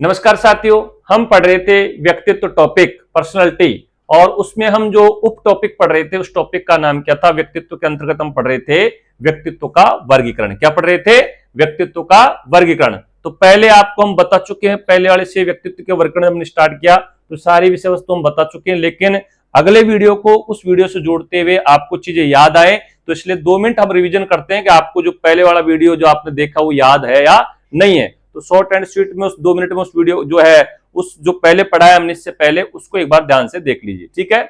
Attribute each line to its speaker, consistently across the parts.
Speaker 1: नमस्कार साथियों, हम पढ़ रहे थे व्यक्तित्व टॉपिक पर्सनालिटी और उसमें हम जो उप टॉपिक पढ़ रहे थे उस टॉपिक का नाम क्या था। व्यक्तित्व के अंतर्गत हम पढ़ रहे थे व्यक्तित्व का वर्गीकरण। क्या पढ़ रहे थे? व्यक्तित्व का वर्गीकरण। तो पहले आपको हम बता चुके हैं, पहले वाले से व्यक्तित्व के वर्गीकरण हमने स्टार्ट किया तो सारी विषय वस्तु हम बता चुके हैं, लेकिन अगले वीडियो को उस वीडियो से जोड़ते हुए आपको चीजें याद आए तो इसलिए 2 मिनट हम रिवीजन करते हैं कि आपको जो पहले वाला वीडियो जो आपने देखा वो याद है या नहीं है। तो शॉर्ट एंड स्वीट में उस 2 मिनट में उस वीडियो जो है उस जो पहले पढ़ा है हमने इससे पहले उसको एक बार ध्यान से देख लीजिए, ठीक है।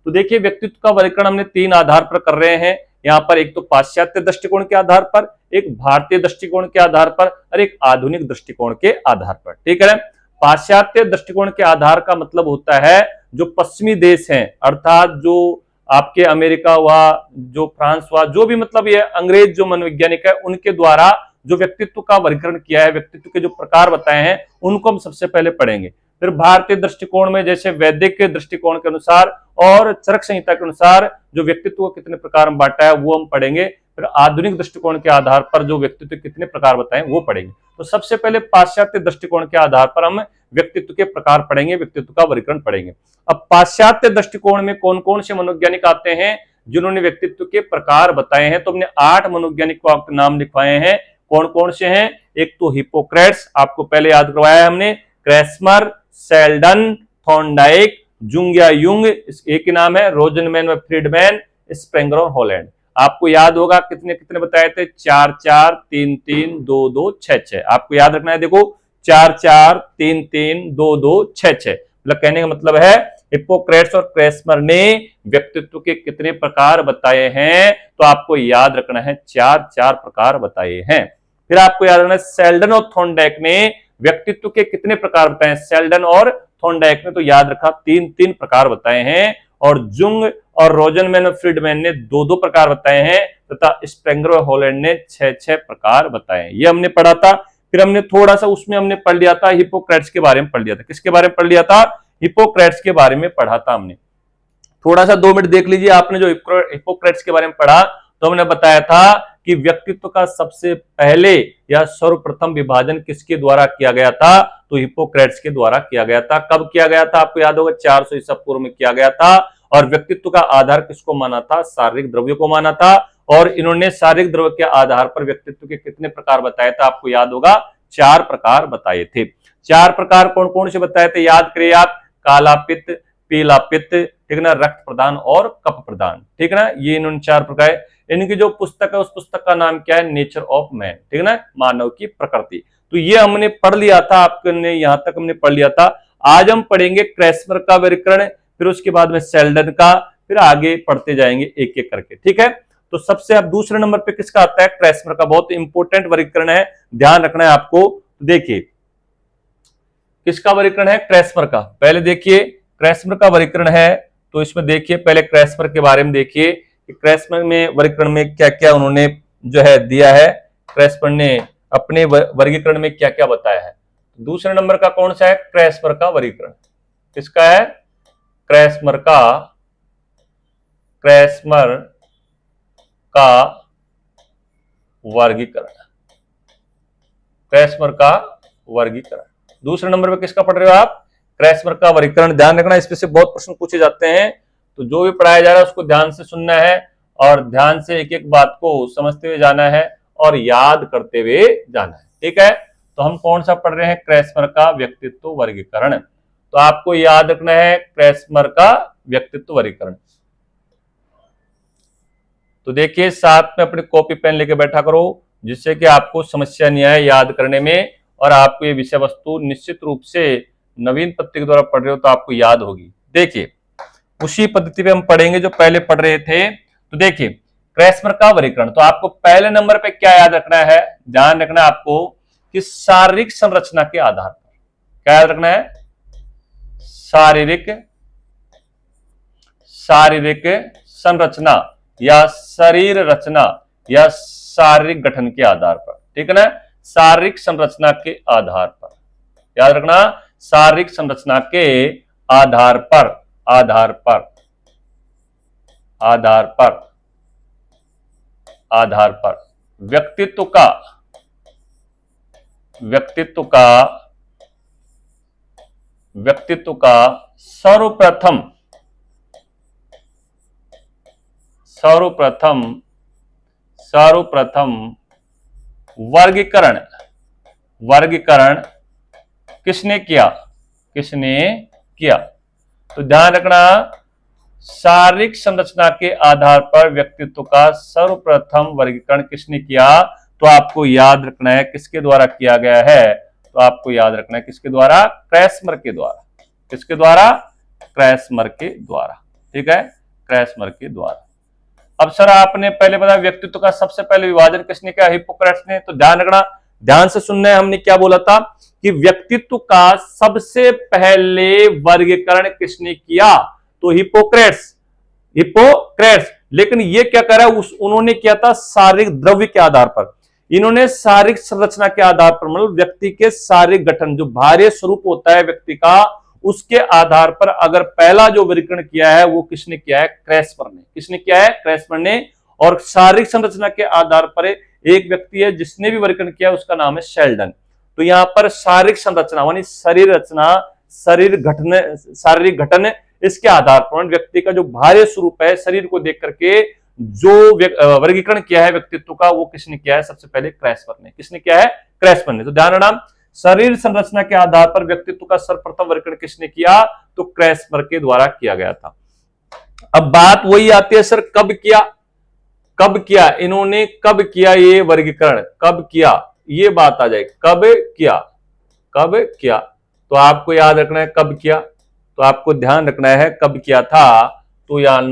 Speaker 1: तो देखिए व्यक्तित्व का वर्गीकरण हमने 3 आधार पर कर रहे हैं। यहाँ पर एक तो पाश्चात्य दृष्टिकोण के आधार पर, एक भारतीय दृष्टिकोण के आधार पर और एक आधुनिक दृष्टिकोण के आधार पर, ठीक है। पाश्चात्य दृष्टिकोण के आधार का मतलब होता है जो पश्चिमी देश हैं, अर्थात जो आपके अमेरिका हुआ, जो फ्रांस हुआ, जो भी मतलब ये अंग्रेज जो मनोवैज्ञानिक है उनके द्वारा जो व्यक्तित्व का वर्गीकरण किया है, व्यक्तित्व के जो प्रकार बताए हैं उनको हम सबसे पहले पढ़ेंगे। फिर भारतीय दृष्टिकोण में जैसे वैदिक के दृष्टिकोण के अनुसार और चरक संहिता के अनुसार जो व्यक्तित्व को कितने प्रकार में बांटा है वो हम पढ़ेंगे। फिर आधुनिक दृष्टिकोण के आधार पर जो व्यक्तित्व कितने प्रकार बताए वो पढ़ेंगे। तो सबसे पहले पाश्चात्य दृष्टिकोण के आधार पर हम व्यक्तित्व के प्रकार पढ़ेंगे, व्यक्तित्व का वर्गीकरण पढ़ेंगे। अब पाश्चात्य दृष्टिकोण में कौन कौन से मनोवैज्ञानिक आते हैं जिन्होंने व्यक्तित्व के प्रकार बताए हैं, तो हमने 8 मनोवैज्ञानिक को आपके नाम लिखवाए हैं। कौन कौन से हैं? एक तो हिप्पोक्रेट्स, आपको पहले याद करवाया है हमने, क्रेस्मर, सेल्डन, थॉर्नडाइक, जुंग या युंग, एक ही नाम है, रोजनमैन व फ्रीडमैन, स्प्रेंगर और हॉलैंड। आपको याद होगा कितने कितने बताए थे? 4 4 3 3 2 2 6 6। आपको याद रखना है, देखो 4 4 3 3 2 2 6 6। मतलब कहने का मतलब है हिप्पोक्रेट्स और क्रेस्मर ने व्यक्तित्व के कितने प्रकार बताए हैं, तो आपको याद रखना है 4 4 प्रकार बताए हैं। फिर आपको याद रखना है सेल्डन और थॉर्नडाइक ने व्यक्तित्व के कितने प्रकार बताए हैं। सेल्डन और थॉर्नडाइक ने तो याद रखा 3 3 प्रकार बताए हैं, और जुंग और रोजनमैन और फ्रीडमैन ने 2 2 प्रकार बताए हैं, तथा स्प्रेंगर और हॉलैंड ने 6 6 प्रकार बताए हैं। ये हमने पढ़ा था। फिर हमने थोड़ा सा उसमें हमने पढ़ लिया था हिप्पोक्रेट्स के बारे में पढ़ लिया था। किसके बारे में पढ़ लिया था? हिप्पोक्रेट्स के बारे में पढ़ा था हमने। थोड़ा सा 2 मिनट देख लीजिए। आपने जो हिप्पोक्रेट्स के बारे में पढ़ा तो हमने बताया था कि व्यक्तित्व का सबसे पहले या सर्वप्रथम विभाजन किसके द्वारा किया गया था? तो हिप्पोक्रेट्स के द्वारा किया गया था। कब किया गया था? आपको याद होगा 400 ईसा पूर्व में किया गया था। और व्यक्तित्व का आधार किसको माना था? शारीरिक द्रव्य को माना था। और इन्होंने शारीरिक द्रव्य के आधार पर व्यक्तित्व के कितने प्रकार बताए थे? आपको याद होगा 4 प्रकार बताए थे। 4 प्रकार कौन कौन से बताए थे? याद करिए आप, काला पित्त, पीला पित्त, ठीक है ना, रक्त प्रदान और कफ प्रदान, ठीक है ना। ये इन्होंने 4 प्रकार। इनकी जो पुस्तक है उस पुस्तक का नाम क्या है? नेचर ऑफ मैन, ठीक है ना, मानव की प्रकृति। तो ये हमने पढ़ लिया था, आपने यहां तक हमने पढ़ लिया था। आज हम पढ़ेंगे क्रेस्मर का वर्गीकरण, फिर उसके बाद में सेल्डन का, फिर आगे पढ़ते जाएंगे एक एक करके, ठीक है। तो सबसे अब दूसरे नंबर पे किसका आता है? क्रेस्मर का। बहुत इंपॉर्टेंट वर्गीकरण है, ध्यान रखना है आपको। देखिए किसका वर्गीकरण है? क्रेस्मर का। पहले देखिए क्रेस्मर का वर्गीकरण है, तो इसमें देखिए पहले क्रेस्मर के बारे में देखिए कि क्रेस्मर में वर्गीकरण में क्या क्या उन्होंने जो है दिया है। क्रेस्मर ने अपने वर्गीकरण में क्या क्या बताया है। दूसरे नंबर का कौन सा है? क्रेस्मर का वर्गीकरण। किसका है? क्रेस्मर का। क्रेस्मर का वर्गीकरण। क्रेस्मर का वर्गीकरण। दूसरे नंबर पे किसका पढ़ रहे हो आप? क्रेस्मर का वर्गीकरण। ध्यान रखना, इसमें से बहुत प्रश्न पूछे जाते हैं, तो जो भी पढ़ाया जा रहा है उसको ध्यान से सुनना है और ध्यान से एक एक बात को समझते हुए जाना है और याद करते हुए जाना है, ठीक है। तो हम कौन सा पढ़ रहे हैं? क्रेस्मर का व्यक्तित्व वर्गीकरण। तो आपको याद रखना है क्रेस्मर का व्यक्तित्व वर्गीकरण। तो देखिए साथ में अपनी कॉपी पेन लेके बैठा करो, जिससे कि आपको समस्या नहीं आए याद करने में, और आपको ये विषय वस्तु निश्चित रूप से नवीन पद्धति के द्वारा पढ़ रहे हो तो आपको याद होगी। देखिए उसी पद्धति पे हम पढ़ेंगे जो पहले पढ़ रहे थे। तो देखिए क्रेस्मर का वर्गीकरण, तो आपको पहले नंबर पे क्या याद रखना है? ध्यान रखना है आपको कि शारीरिक संरचना के आधार पर क्या याद रखना है? शारीरिक संरचना या शरीर रचना या शारीरिक गठन के आधार पर, ठीक है ना। शारीरिक संरचना के आधार पर याद रखना, शारीरिक संरचना के आधार पर आधार पर आधार पर आधार पर व्यक्तित्व का व्यक्तित्व का सर्वप्रथम सर्वप्रथम सर्वप्रथम वर्गीकरण वर्गीकरण किसने किया? किसने किया? तो ध्यान रखना, शारीरिक संरचना के आधार पर व्यक्तित्व का सर्वप्रथम वर्गीकरण किसने किया? तो आपको याद रखना है किसके द्वारा किया गया है। तो आपको याद रखना है किसके द्वारा? क्रैस्मर के द्वारा। किसके द्वारा? क्रैस्मर के द्वारा। ठीक है, क्रैस्मर के द्वारा। अब सर आपने पहले बताया व्यक्तित्व का सबसे पहले विभाजन किसने किया? हिप्पोक्रेट्स ने। तो ध्यान रखना, ध्यान से सुनना है, हमने क्या बोला था कि व्यक्तित्व का सबसे पहले वर्गीकरण किसने किया? तो हिप्पोक्रेट्स। लेकिन ये क्या कर रहा है, उन्होंने किया था शारीरिक द्रव्य के आधार पर। इन्होंने शारीरिक संरचना के आधार पर, मतलब व्यक्ति के शारीरिक गठन, जो बाह्य स्वरूप होता है व्यक्ति का, उसके आधार पर अगर पहला जो वर्गीकरण किया है वो किसने किया है? क्रैस्मर ने। किसने किया है? क्रैस्मर ने। और शारीरिक संरचना के आधार पर एक व्यक्ति है जिसने भी वर्गीकरण किया, उसका नाम है शेल्डन। तो यहां पर शारीरिक संरचना यानी शरीर रचना, शारीरिक गठन, इसके आधार पर व्यक्ति का जो बाह्य स्वरूप है, शरीर को देख करके जो वर्गीकरण किया है व्यक्तित्व का, वो किसने किया है? सबसे पहले क्रैस्मर ने। किसने किया है? क्रैस्मर ने। तो ध्यान रखना, शरीर संरचना के आधार पर व्यक्तित्व का सर्वप्रथम वर्गीकरण किसने किया? तो क्रैस्मर के द्वारा किया गया था। अब बात वही आती है, सर कब किया? कब किया इन्होंने? कब किया ये वर्गीकरण? कब किया? ये बात आ जाए, कब किया? कब किया? तो आपको याद रखना है कब किया। तो आपको ध्यान रखना है कब किया था। तो यार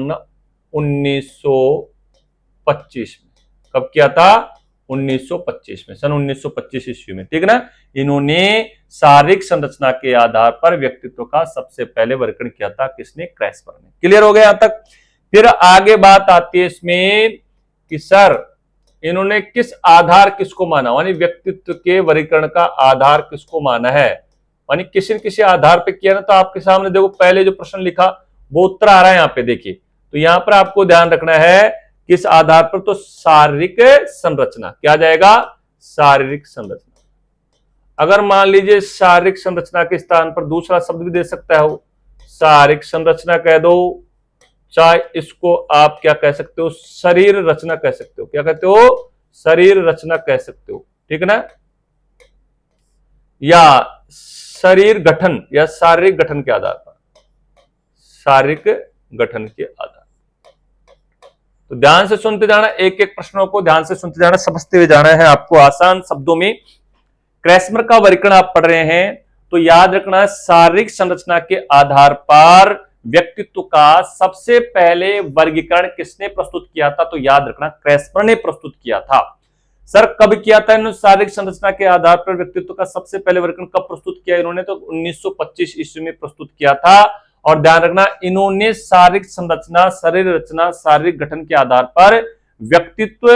Speaker 1: 1925 में। कब किया था? 1925 में, सन 1925 ईस्वी में। ठीक ना? इन्होंने शारीरिक संरचना के आधार पर व्यक्तित्व का सबसे पहले वर्गीकरण किया था। किसने? क्रैस्मर ने। क्लियर हो गया यहां तक? फिर आगे बात आती है इसमें कि सर इन्होंने किस आधार किसको माना, यानी व्यक्तित्व के वर्गीकरण का आधार किसको माना है, यानी किसी न किसी आधार पे किया ना। तो आपके सामने देखो पहले जो प्रश्न लिखा वो उत्तर आ रहा है यहाँ पे, देखिए। तो यहां पर आपको ध्यान रखना है किस आधार पर? तो शारीरिक संरचना। क्या जाएगा? शारीरिक संरचना। अगर मान लीजिए शारीरिक संरचना के स्थान पर दूसरा शब्द भी दे सकता है, वो शारीरिक संरचना कह दो, चाहे इसको आप क्या कह सकते हो? शरीर रचना कह सकते हो। क्या कहते हो? शरीर रचना कह सकते हो। ठीक है ना? या शरीर गठन या शारीरिक गठन के आधार पर, शारीरिक गठन के आधार। तो ध्यान से सुनते जाना, एक एक प्रश्नों को ध्यान से सुनते जाना, समझते हुए जाना है आपको आसान शब्दों में। क्रैस्मर का वर्गीकरण आप पढ़ रहे हैं तो याद रखना, शारीरिक संरचना के आधार पर व्यक्तित्व का सबसे पहले वर्गीकरण किसने प्रस्तुत किया था? तो याद रखना क्रैस्मर ने प्रस्तुत किया था। सर कब किया था इन्होंने शारीरिक संरचना के आधार पर व्यक्तित्व का सबसे पहले वर्गीकरण कब प्रस्तुत किया इन्होंने? तो 1925 ईस्वी में प्रस्तुत किया था। और ध्यान रखना, इन्होंने शारीरिक संरचना, शरीर रचना, शारीरिक गठन के आधार पर व्यक्तित्व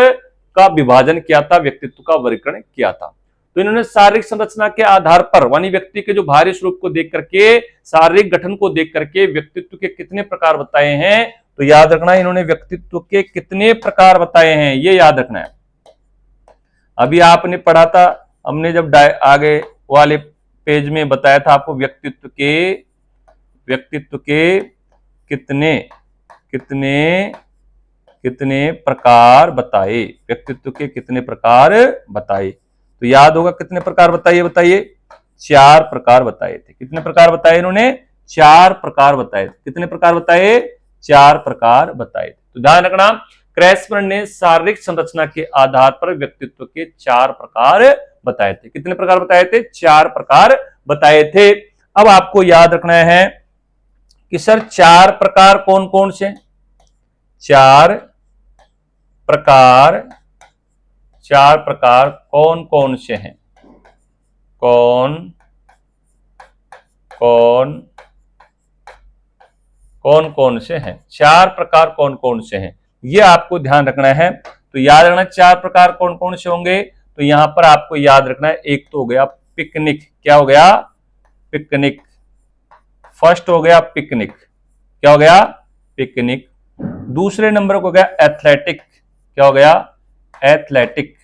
Speaker 1: का विभाजन किया था, व्यक्तित्व का वर्गीकरण किया था। तो इन्होंने शारीरिक संरचना के आधार पर, यानी व्यक्ति के जो बाहरी स्वरूप को देख करके, शारीरिक गठन को देख करके व्यक्तित्व के कितने प्रकार बताए हैं? तो याद रखना, इन्होंने व्यक्तित्व के कितने प्रकार बताए हैं, ये याद रखना है। अभी आपने पढ़ा था, हमने जब आगे वाले पेज में बताया था आपको व्यक्तित्व के कितने प्रकार बताए, व्यक्तित्व के कितने प्रकार बताए। तो याद होगा कितने प्रकार बताइए? 4 प्रकार बताए थे। कितने प्रकार बताए इन्होंने? 4 प्रकार बताए। कितने प्रकार बताए? 4 प्रकार बताए थे। तो ध्यान रखना, क्रैस्मर ने शारीरिक संरचना के आधार पर व्यक्तित्व के 4 प्रकार बताए थे। कितने प्रकार बताए थे? 4 प्रकार बताए थे। अब आपको याद रखना है कि सर 4 प्रकार कौन कौन से? 4 प्रकार कौन कौन से हैं? कौन कौन से हैं? 4 प्रकार कौन कौन से हैं, ये आपको ध्यान रखना है। तो याद रखना 4 प्रकार कौन कौन से होंगे। तो यहां पर आपको याद रखना है, एक तो हो गया पिकनिक। क्या हो गया? पिकनिक। फर्स्ट हो गया पिकनिक। क्या हो गया? पिकनिक। दूसरे नंबर को हो गया एथलेटिक। क्या हो गया? एथलेटिक।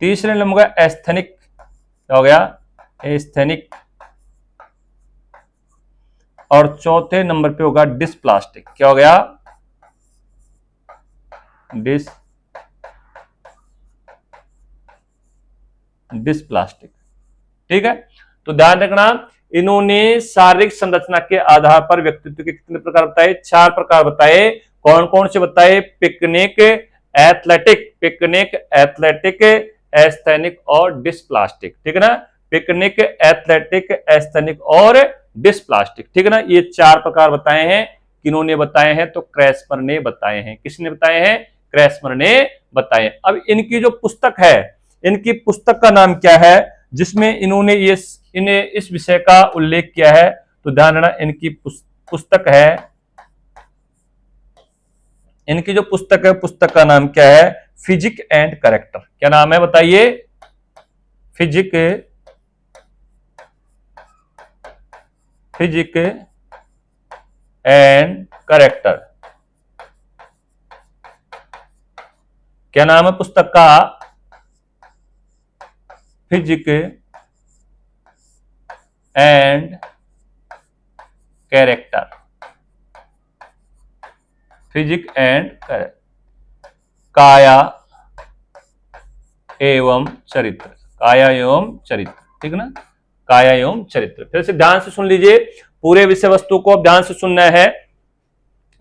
Speaker 1: तीसरे नंबर का एस्थेनिक। क्या हो गया, एस्थेनिक, और चौथे नंबर पे होगा डिस्प्लास्टिक। क्या हो गया, डिस्प्लास्टिक। ठीक है, तो ध्यान रखना, इन्होंने शारीरिक संरचना के आधार पर व्यक्तित्व के कितने प्रकार बताए, 4 प्रकार बताए। कौन कौन से बताए, पिकनिक, एथलेटिक, एस्थेनिक और डिस्प्लास्टिक। ठीक है ना, पिकनिक, एथलेटिक, एस्थेनिक और डिस्प्लास्टिक। ठीक है ना, ये 4 प्रकार बताए हैं। किन्होंने बताए हैं, तो क्रैस्मर ने बताए हैं। किसने बताए हैं, क्रैस्मर ने बताए। अब इनकी जो पुस्तक है, इनकी पुस्तक का नाम क्या है जिसमें इन्होंने इन्हें इस विषय का उल्लेख किया है, तो ध्यान रखना, इनकी पुस्तक है, इनकी जो पुस्तक है, पुस्तक का नाम क्या है, फिजिक एंड कैरेक्टर। क्या नाम है बताइए, फिजिक एंड कैरेक्टर। क्या नाम है पुस्तक का, physique and character, physique and काया एवं चरित्र, काया एवं चरित्र। ठीक है ना, काया एवं चरित्र। फिर से ध्यान से सुन लीजिए, पूरे विषय वस्तु को ध्यान से सुनना है।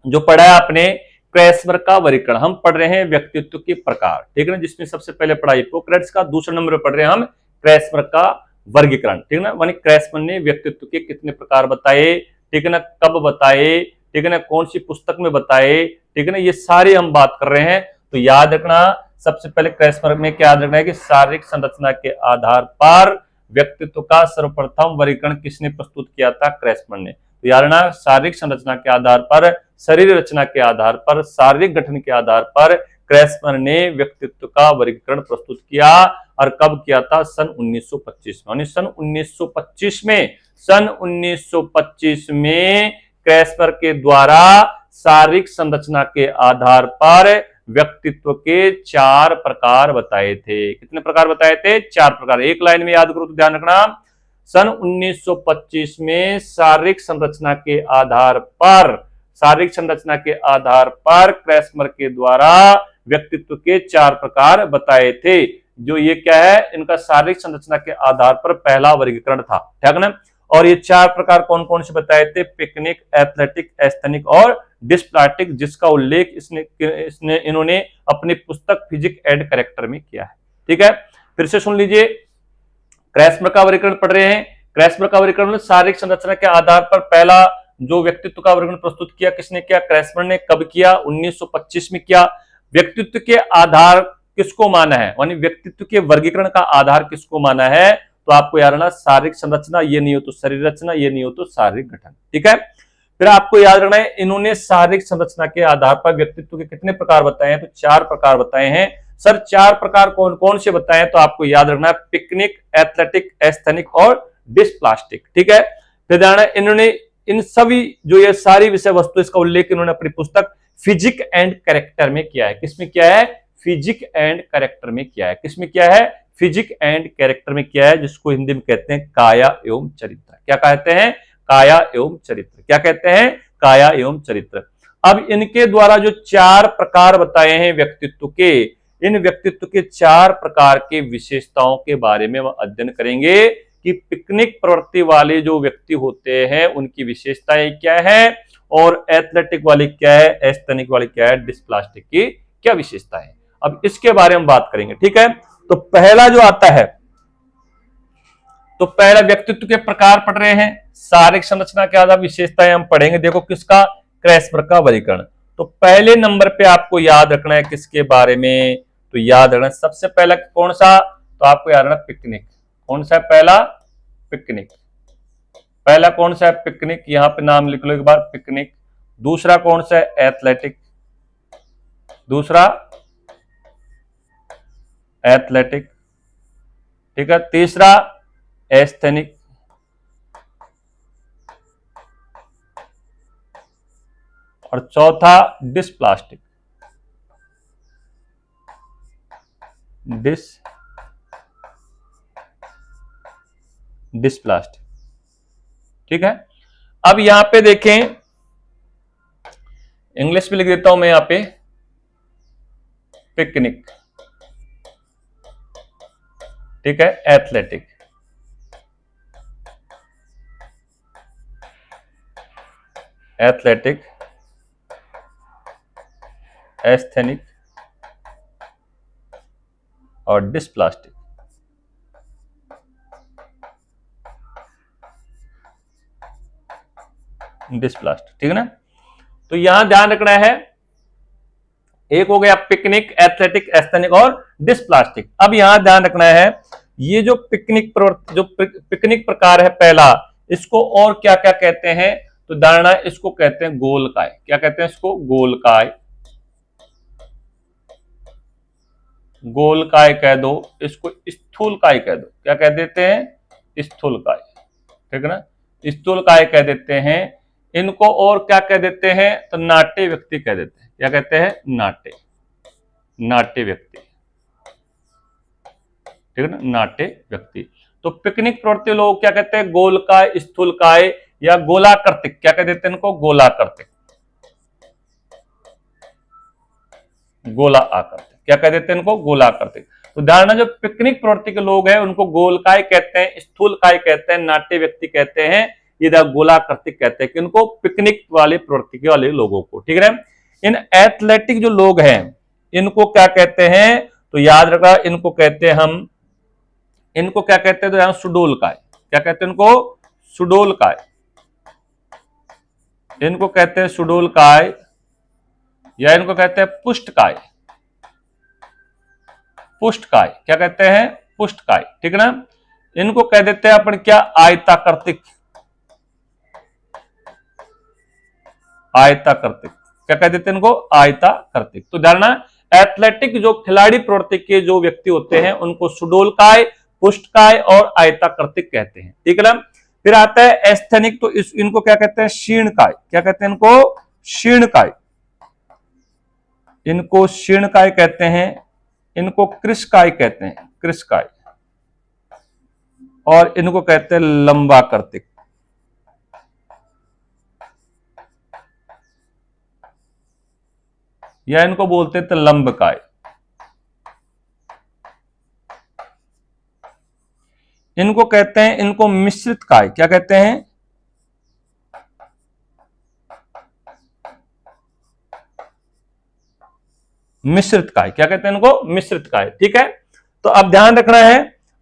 Speaker 1: जो पढ़ा है आपने, क्रैस्मर का वर्गीकरण, हम पढ़ रहे हैं व्यक्तित्व के प्रकार। ठीक है ना, जिसमें सबसे पहले पढ़ा हिप्पोक्रेट्स का, दूसरे नंबर पर पढ़ रहे हैं हम क्रैस्मर का वर्गीकरण। ठीक है ना, मानी क्रैस्मर ने व्यक्तित्व के कितने प्रकार बताए, ठीक है ना, कब बताए, ठीक है ना, कौन सी पुस्तक में बताए, ठीक है ना, ये सारी हम बात कर रहे हैं। तो याद रखना, सबसे पहले क्रैस्मर में क्या याद रखना है कि शारीरिक संरचना के आधार पर व्यक्तित्व का सर्वप्रथम वर्गीकरण किसने प्रस्तुत किया था, क्रैस्मर ने। तो याद रखना, शारीरिक संरचना के आधार पर, शरीर रचना के आधार पर, शारीरिक गठन के आधार पर क्रैस्मर ने व्यक्तित्व का वर्गीकरण प्रस्तुत किया। और कब किया था, सन 1925 में। सन 1925 में, सन 1925 में क्रैस्मर के द्वारा शारीरिक संरचना के आधार पर व्यक्तित्व के 4 प्रकार बताए थे। कितने प्रकार बताए थे, 4 प्रकार। एक लाइन में याद करो तो ध्यान रखना, सन 1925 में शारीरिक संरचना के आधार पर, शारीरिक संरचना के आधार पर क्रैस्मर के द्वारा व्यक्तित्व के 4 प्रकार बताए थे। जो ये क्या है, इनका शारीरिक संरचना के आधार पर पहला वर्गीकरण था। ठीक है ना, और ये 4 प्रकार कौन कौन से बताए थे, पिकनिक, एथलेटिक, एस्थेनिक और डिस्प्लास्टिक, जिसका उल्लेख इसने इन्होंने अपनी पुस्तक फिजिक एंड कैरेक्टर में किया है। ठीक है, फिर से सुन लीजिए, क्रैस्मर का वर्गीकरण पढ़ रहे हैं। क्रैस्मर का वर्गीकरण शारीरिक संरचना के आधार पर पहला जो व्यक्तित्व का वर्गीकरण प्रस्तुत किया, किसने किया, क्रैस्मर ने। कब किया, 1925 में किया। व्यक्तित्व के आधार किसको माना है, यानी व्यक्तित्व के वर्गीकरण का आधार किसको माना है, तो आपको याद रखना, शारीरिक संरचना, ये नहीं हो तो शरीर रचना, ये नहीं हो तो शारीरिक गठन। ठीक है, फिर आपको याद रखना है, इन्होंने शारीरिक संरचना के आधार पर व्यक्तित्व के कितने प्रकार बताए हैं, तो 4 प्रकार बताए हैं। सर 4 प्रकार कौन कौन से बताए हैं, तो आपको याद रखना है, पिकनिक, एथलेटिक, एस्थेनिक और डिस्प्लास्टिक। ठीक है, फिर ध्यान है, इन्होंने इन सभी जो ये सारी विषय वस्तु, इसका उल्लेख इन्होंने अपनी पुस्तक फिजिक एंड कैरेक्टर में किया है। किसमें किया है, फिजिक एंड कैरेक्टर में किया है। किसमें किया है, फिजिक एंड कैरेक्टर में किया है, जिसको हिंदी में कहते हैं काया एवं चरित्र। क्या कहते हैं, काया एवं चरित्र। क्या कहते हैं, काया एवं चरित्र। अब इनके द्वारा जो 4 प्रकार बताए हैं व्यक्तित्व के, इन व्यक्तित्व के 4 प्रकार के विशेषताओं के बारे में हम अध्ययन करेंगे कि पिकनिक प्रवृत्ति वाले जो व्यक्ति होते हैं उनकी विशेषताएं क्या है, और एथलेटिक वाले क्या है, एस्थेनिक वाले क्या है, डिस्प्लास्टिक की क्या विशेषता है। अब इसके बारे में बात करेंगे। ठीक है, तो पहला जो आता है, तो पहला व्यक्तित्व के प्रकार पढ़ रहे हैं, शारीरिक संरचना के आधार विशेषताएं हम पढ़ेंगे। देखो किसका, क्रैस्मर का वर्गीकरण। तो पहले नंबर पे आपको याद रखना है किसके बारे में, तो याद रखना सबसे पहला कौन सा, तो आपको याद रखना पिकनिक। कौन सा है पहला, पिकनिक। पहला कौन सा है, पिकनिक, यहां पे नाम लिख लो एक बार, पिकनिक। दूसरा कौन सा है, एथलेटिक। दूसरा एथलेटिक। ठीक है, तीसरा एस्थेनिक, और चौथा डिस्प्लास्टिक। डिस्प्लास्टिक। ठीक है, अब यहां पे देखें, इंग्लिश में लिख देता हूं मैं यहां पे, पिकनिक। ठीक है, एथलेटिक। एथलेटिक, एस्थेनिक और डिस्प्लास्टिक। डिस्प्लास्टिक, ठीक है ना। तो यहां ध्यान रखना है, एक हो गया पिकनिक, एथलेटिक, एस्थेनिक और डिस्प्लास्टिक। अब यहां ध्यान रखना है, ये जो पिकनिक प्रकार है पहला, इसको और क्या क्या कहते हैं, तो धारणा इसको कहते हैं गोलकाय। क्या कहते हैं इसको? गोलकाय। गोलकाय कह दो, इसको स्थूलकाय कह दो। क्या कह देते हैं? स्थूलकाय। ठीक है ना, स्थूलकाय कह देते हैं इनको। और क्या कह देते हैं? तो नाट्य व्यक्ति कह देते हैं। क्या कहते हैं? नाट्य, नाट्य व्यक्ति। ठीक है ना, नाट्य व्यक्ति। तो पिकनिक प्रवृत्ति लोग क्या कहते हैं? गोलकाय, स्थूलकाय या गोलाकृतिक। क्या कह देते हैं इनको? गोलाकृतिक, गोला आकृतिक। क्या कह देते हैं इनको? गोलाकृतिक। तो धारणा जो पिकनिक प्रवृत्ति के लोग हैं उनको गोलकाय कहते हैं, स्थूलकाय कहते हैं, नाट्य व्यक्ति कहते हैं, इधर गोलाकृतिक कहते हैं कि इनको पिकनिक वाले प्रवृत्ति के वाले लोगों को। ठीक है, इन एथलेटिक जो लोग हैं इनको क्या कहते हैं? तो याद रखा, इनको कहते हैं हम, इनको क्या कहते हैं? तो यहां सुडोलकाय। क्या कहते हैं इनको? सुडोलकाय। इनको कहते हैं सुडोलकाय या इनको कहते हैं पुष्टकाय। पुष्टकाय। क्या कहते हैं? पुष्टकाय। ठीक है ना, इनको कह देते हैं अपन क्या? आयताकृतिक। आयताकृतिक। क्या कह देते हैं इनको? आयताकृतिक। तो धारणा एथलेटिक जो खिलाड़ी प्रवृत्ति के जो व्यक्ति होते हैं उनको सुडोलकाय, पुष्टकाय और आयताकृतिक कहते हैं। ठीक है ना, फिर आता है एस्थेनिक। तो इनको क्या कहते हैं? शीर्णकाय। क्या कहते हैं इनको? शीर्णकाय। इनको शीर्णकाय कहते हैं, इनको कृशकाय कहते हैं, कृशकाय। और इनको कहते हैं लंबाकृतिक। या इनको बोलते थे लंबकाय। इनको कहते हैं, इनको मिश्रित काय। क्या कहते हैं? मिश्रित काय। क्या कहते हैं इनको? मिश्रित काय। ठीक है, तो अब ध्यान रखना है,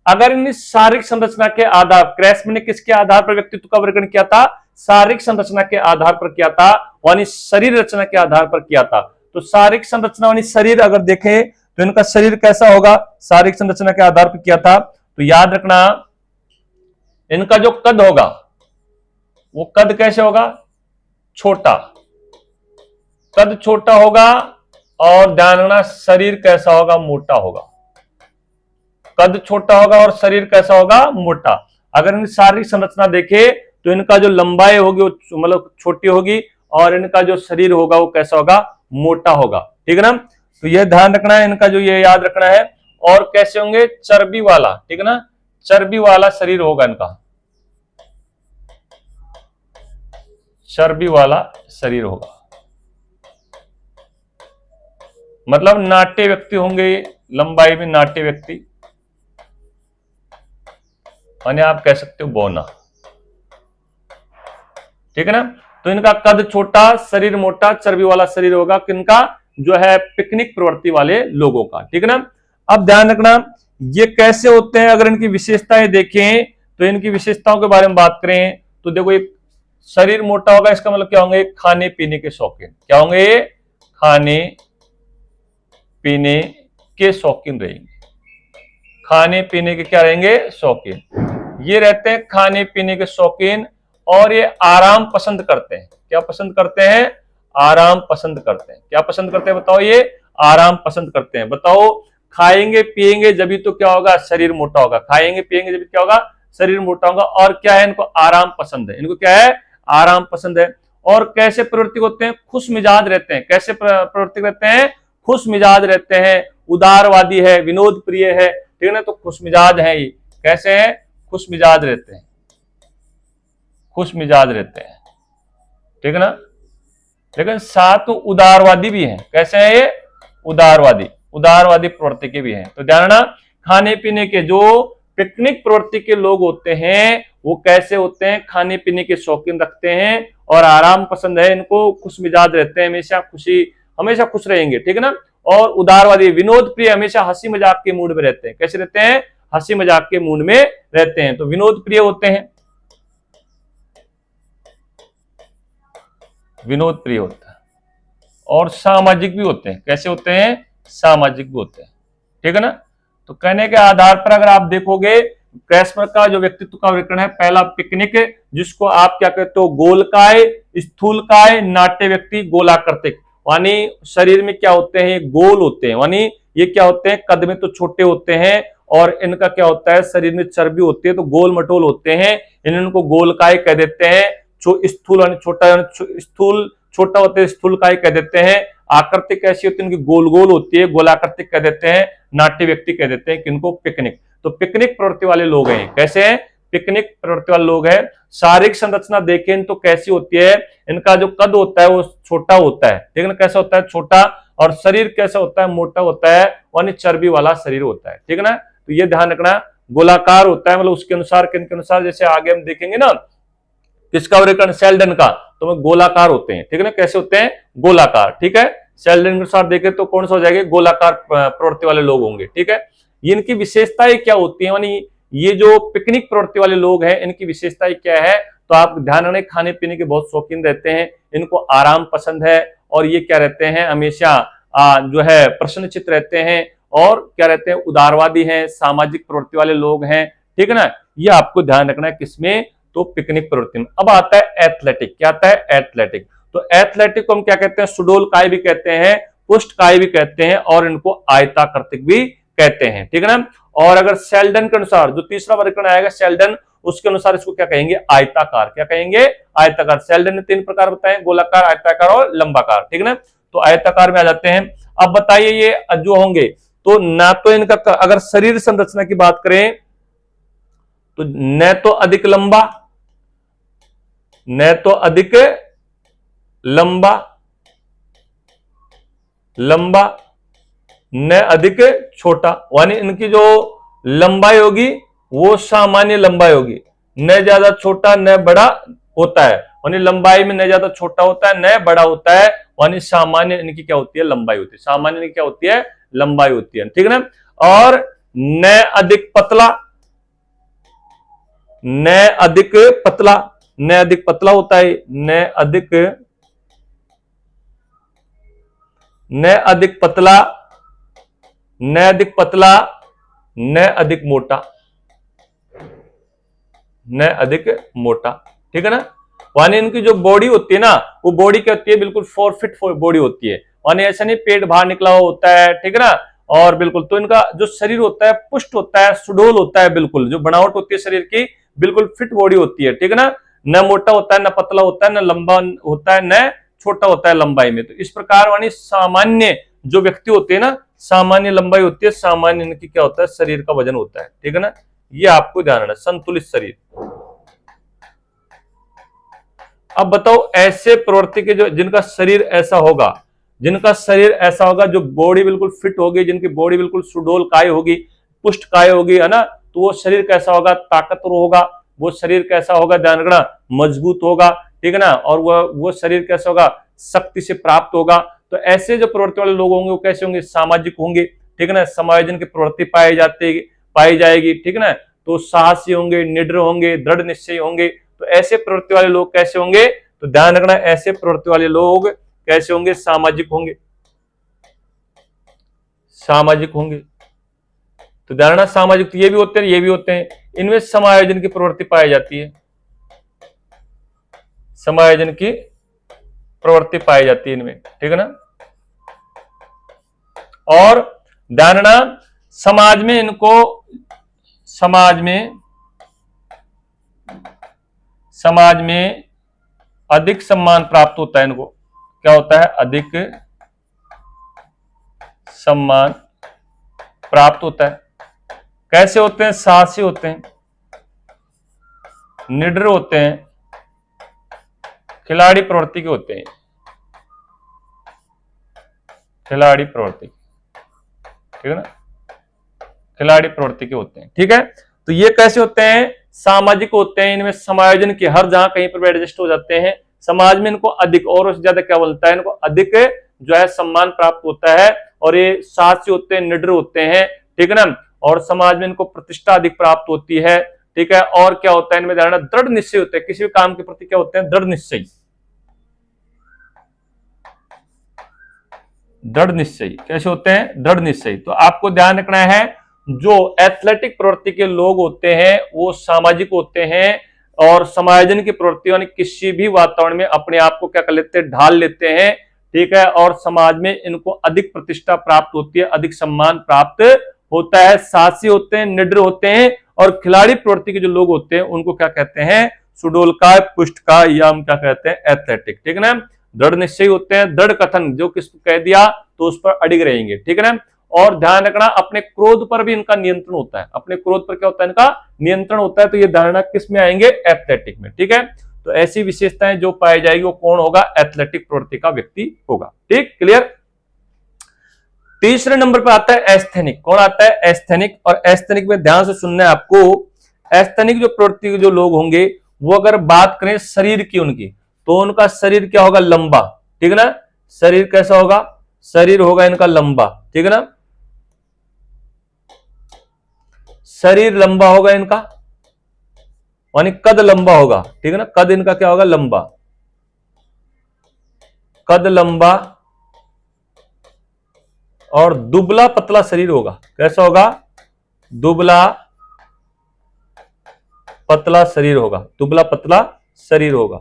Speaker 1: अगर इन शारीरिक संरचना के आधार, क्रेसमैन ने किसके आधार पर व्यक्तित्व का वर्गीकरण किया था? शारीरिक संरचना के आधार पर किया था, यानी शरीर रचना के आधार पर किया था। तो शारीरिक संरचना यानी शरीर अगर देखें तो इनका शरीर कैसा होगा? शारीरिक संरचना के आधार पर किया था। तो याद रखना, इनका जो कद होगा वो कद कैसे होगा? छोटा, कद छोटा होगा। और ध्यान रखना, शरीर कैसा होगा? मोटा होगा। कद छोटा होगा और शरीर कैसा होगा? मोटा। अगर इनकी शारीरिक संरचना देखे तो इनका जो लंबाई होगी वो मतलब छोटी होगी और इनका जो शरीर होगा वो कैसा होगा? मोटा होगा। ठीक है ना, तो ये ध्यान रखना है, इनका जो ये याद रखना है। और कैसे होंगे? चर्बी वाला। ठीक है ना, चर्बी वाला शरीर होगा इनका, चर्बी वाला शरीर होगा। मतलब नाट्य व्यक्ति होंगे, लंबाई में नाट्य व्यक्ति, यानी आप कह सकते हो बौना। ठीक है ना, तो इनका कद छोटा, शरीर मोटा, चर्बी वाला शरीर होगा किनका? जो है पिकनिक प्रवृत्ति वाले लोगों का। ठीक है ना, अब ध्यान रखना, ये कैसे होते हैं? अगर इनकी विशेषताएं देखें तो इनकी विशेषताओं के बारे में बात करें तो देखो, एक शरीर मोटा होगा, इसका मतलब क्या होंगे? खाने पीने के शौकीन। क्या होंगे? खाने पीने के शौकीन रहेंगे। खाने पीने के क्या रहेंगे? शौकीन। ये रहते हैं खाने पीने के शौकीन। और ये आराम पसंद करते हैं। क्या पसंद करते हैं? आराम पसंद करते हैं। क्या पसंद करते हैं बताओ? ये आराम पसंद करते हैं। बताओ, खाएंगे पिएंगे जब तो क्या होगा? शरीर मोटा होगा। खाएंगे पिएंगे जब क्या होगा? शरीर मोटा होगा। और क्या है? इनको आराम पसंद है। इनको क्या है? आराम पसंद है। और कैसे प्रवृत्ति होते हैं? खुश मिजाज रहते हैं। कैसे प्रवृत्ति रहते हैं? खुश मिजाज रहते हैं, उदारवादी है, विनोद प्रिय है। ठीक है ना, तो खुश मिजाज है। ये कैसे है? खुश मिजाज रहते हैं, खुश मिजाज रहते हैं, ठीक है ना। लेकिन साथ उदारवादी भी हैं। कैसे हैं ये? उदारवादी, उदारवादी प्रवृत्ति के भी हैं। तो ध्यान रखना, खाने पीने के जो पिकनिक प्रवृत्ति के लोग होते हैं वो कैसे होते हैं? खाने पीने के शौकीन रखते हैं और आराम पसंद है इनको, खुश मिजाज रहते हैं, हमेशा खुश रहेंगे, ठीक है ना। और उदारवादी, विनोद प्रिय, हमेशा हंसी मजाक के मूड में रहते हैं। कैसे रहते हैं? हंसी मजाक के मूड में रहते हैं, तो विनोद प्रिय होते हैं, विनोद प्रिय होता है। और सामाजिक भी होते हैं। कैसे होते हैं? सामाजिक भी होते हैं, ठीक है ना। तो कहने के आधार पर अगर आप देखोगे क्रेसमर का जो व्यक्तित्व का वर्गीकरण है, पहला पिकनिक, जिसको आप क्या कहते हो? गोलकाय, स्थूलकाय, नाट्य व्यक्ति, गोलाकृतिक, यानी शरीर में क्या होते हैं? गोल होते हैं, यानी ये क्या होते हैं? कद में तो छोटे होते हैं और इनका क्या होता है? शरीर में चर्बी होती है, तो गोल मटोल होते हैं, इनको गोलकाय कह देते हैं। स्थूल छोटा, स्थूल छोटा होते हैं, स्थूलकाय कह देते हैं। आकृति कैसी होती है? इनकी गोल गोल होती है, गोलाकृतिक कह देते हैं। नाट्य व्यक्ति कह देते हैं किनको? पिकनिक। तो पिकनिक प्रवृत्ति वाले लोग हैं। कैसे हैं? पिकनिक प्रवृत्ति वाले लोग हैं। शारीरिक संरचना देखें तो कैसी होती है? इनका जो कद होता है वो छोटा होता है, ठीक है ना। कैसा होता है? छोटा। और शरीर कैसा होता है? मोटा होता है, यानी चर्बी वाला शरीर होता है, ठीक है ना। तो ये ध्यान रखना, गोलाकार होता है, मतलब उसके अनुसार, किनके अनुसार? जैसे आगे हम देखेंगे ना, किसका वर्गीकरण? सेल्डन का, तो वो गोलाकार होते हैं, ठीक है ना। कैसे होते हैं? गोलाकार, ठीक है। सेल्डन के अनुसार देखें तो कौन सा हो जाएगा? गोलाकार प्रवृत्ति वाले लोग होंगे, ठीक है। इनकी विशेषताएं क्या होती है? यानी ये जो पिकनिक प्रवृत्ति वाले लोग हैं, इनकी विशेषताएं क्या है? तो आप ध्यान रखना, खाने पीने के बहुत शौकीन रहते हैं, इनको आराम पसंद है, और ये क्या रहते हैं? हमेशा जो है प्रसन्नचित्त रहते हैं, और क्या रहते हैं? उदारवादी हैं, सामाजिक प्रवृत्ति वाले लोग हैं, ठीक है ना। ये आपको ध्यान रखना है किसमें? तो पिकनिक प्रवृत्ति में। अब आता है एथलेटिक। क्या आता है? एथलेटिक। तो एथलेटिक को हम क्या कहते हैं? सुडोल काय भी कहते हैं, पुष्ट काय भी कहते हैं, और इनको आयताकृतिक भी कहते हैं, ठीक है ना। और अगर सेल्डन के अनुसार जो तीसरा वर्गीकरण आएगा सेल्डन, उसके अनुसार इसको क्या कहेंगे? आयताकार। क्या कहेंगे? आयताकार। सेल्डन ने 3 प्रकार बताए, गोलाकार, आयताकार और लंबाकार, ठीक है ना। तो आयताकार में आ जाते हैं। अब बताइए ये जो होंगे, तो ना तो इनका अगर शरीर संरचना की बात करें तो न तो अधिक लंबा, न तो अधिक लंबा, न अधिक छोटा, यानी इनकी जो लंबाई होगी वो सामान्य लंबाई होगी, न ज्यादा छोटा न बड़ा होता है, यानी लंबाई में न ज्यादा छोटा होता है न बड़ा होता है, यानी सामान्य इनकी क्या होती है? लंबाई होती है। सामान्य इनकी क्या होती है? लंबाई होती है, ठीक है ना। और न अधिक पतला, न अधिक पतला, न अधिक पतला होता है, न अधिक पतला, न अधिक पतला, न अधिक मोटा, न अधिक मोटा, ठीक है ना। यानी इनकी जो बॉडी होती है ना, वो बॉडी क्या होती है? बिल्कुल 4 फीट बॉडी होती है, यानी ऐसा नहीं पेट बाहर निकला हुआ होता है, ठीक है ना। और बिल्कुल, तो इनका जो शरीर होता है पुष्ट होता है, सुडोल होता है, बिल्कुल जो बनावट होती है शरीर की बिल्कुल फिट बॉडी होती है, ठीक है ना। न मोटा होता है, न पतला होता है, न लंबा होता है, न छोटा होता है लंबाई में। तो इस प्रकार यानी सामान्य जो व्यक्ति होते हैं ना, सामान्य लंबाई होती है, सामान्य इनकी क्या होता है? शरीर का वजन होता है, ठीक है ना। ये आपको ध्यान रखना, संतुलित शरीर। अब बताओ ऐसे प्रवृत्ति के जो जिनका शरीर ऐसा होगा, जिनका शरीर ऐसा होगा, जो बॉडी बिल्कुल फिट होगी, जिनकी बॉडी बिल्कुल सुडोल काय होगी, पुष्ट काय होगी, है ना, तो वो शरीर कैसा होगा? ताकतवर होगा। वो शरीर कैसा होगा? ध्यान रखना, मजबूत होगा, ठीक है ना। और वो शरीर कैसा होगा? शक्ति से प्राप्त होगा। तो ऐसे जो प्रवृत्ति वाले लोग होंगे वो कैसे होंगे? सामाजिक होंगे, ठीक है ना। समायोजन की प्रवृत्ति पाई जाएगी, ठीक है ना। तो साहसी होंगे, निडर होंगे, दृढ़ निश्चय होंगे। तो ऐसे प्रवृत्ति वाले लोग कैसे होंगे? तो ध्यान रखना, ऐसे प्रवृत्ति वाले लोग कैसे होंगे? सामाजिक होंगे, सामाजिक होंगे। तो ध्यान रखना, सामाजिक तो ये भी होते हैं, ये भी होते हैं। इनमें समायोजन की प्रवृत्ति पाई जाती है, समायोजन की प्रवृत्ति पाई जाती है इनमें, ठीक है ना। और ध्यान रखना, समाज में इनको समाज में अधिक सम्मान प्राप्त होता है। इनको क्या होता है? अधिक सम्मान प्राप्त होता है। कैसे होते हैं? साहसी होते हैं, निडर होते हैं, खिलाड़ी प्रवृत्ति के होते हैं, खिलाड़ी प्रवृत्ति, ठीक है ना, खिलाड़ी प्रवृत्ति के होते हैं। ठीक है, तो ये कैसे होते हैं? सामाजिक होते हैं, इनमें समायोजन की हर जहां कहीं पर भी एडजस्ट हो जाते हैं। समाज में इनको अधिक और उससे ज्यादा क्या बोलता है, इनको अधिक जो है सम्मान प्राप्त होता है, और ये साहसी होते हैं, निडर होते हैं, ठीक है ना, और समाज में इनको प्रतिष्ठा अधिक प्राप्त होती है। ठीक है, और क्या होता है इनमें धारणा, दृढ़ निश्चय होते हैं, किसी भी काम के प्रति क्या होते हैं, दृढ़ निश्चय, दृढ़ निश्चय। कैसे होते हैं? दृढ़ निश्चय। तो आपको ध्यान रखना है, जो एथलेटिक प्रवृत्ति के लोग होते हैं वो सामाजिक होते हैं, और समायोजन की प्रवृत्ति यानी किसी भी वातावरण में अपने आप को क्या कर लेते हैं, ढाल लेते हैं। ठीक है, और समाज में इनको अधिक प्रतिष्ठा प्राप्त होती है, अधिक सम्मान प्राप्त होता है। साहसी होते हैं, निडर होते हैं, और खिलाड़ी प्रवृत्ति के जो लोग होते हैं उनको क्या कहते हैं, सुडोलकाय, पुष्टकाय, या हम क्या कहते हैं, एथलेटिक। ठीक है ना, दृढ़ निश्चयी होते हैं, दृढ़ कथन, जो किसको कह दिया तो उस पर अडिग रहेंगे। ठीक है ना, और ध्यान रखना अपने क्रोध पर भी इनका नियंत्रण होता है, अपने क्रोध पर क्या होता है, इनका नियंत्रण होता है। तो ये धारणा किस में आएंगे, एथलेटिक में। ठीक है, तो ऐसी विशेषताएं जो पाई जाएगी वो कौन होगा, एथलेटिक प्रवृत्ति का व्यक्ति होगा। ठीक, क्लियर। तीसरे नंबर पर आता है एस्थेनिक। कौन आता है, एस्थेनिक। और एस्थेनिक में ध्यान से सुनना है आपको, एस्थेनिक जो प्रवृत्ति के जो लोग होंगे वो अगर बात करें शरीर की उनकी, तो उनका शरीर क्या होगा, लंबा। ठीक है ना, शरीर कैसा होगा, शरीर होगा इनका लंबा। ठीक है ना, शरीर लंबा होगा इनका, यानी कद लंबा होगा। ठीक है ना, कद इनका क्या होगा, लंबा, कद लंबा, और दुबला पतला शरीर होगा। कैसा होगा, दुबला पतला शरीर होगा, दुबला पतला शरीर होगा।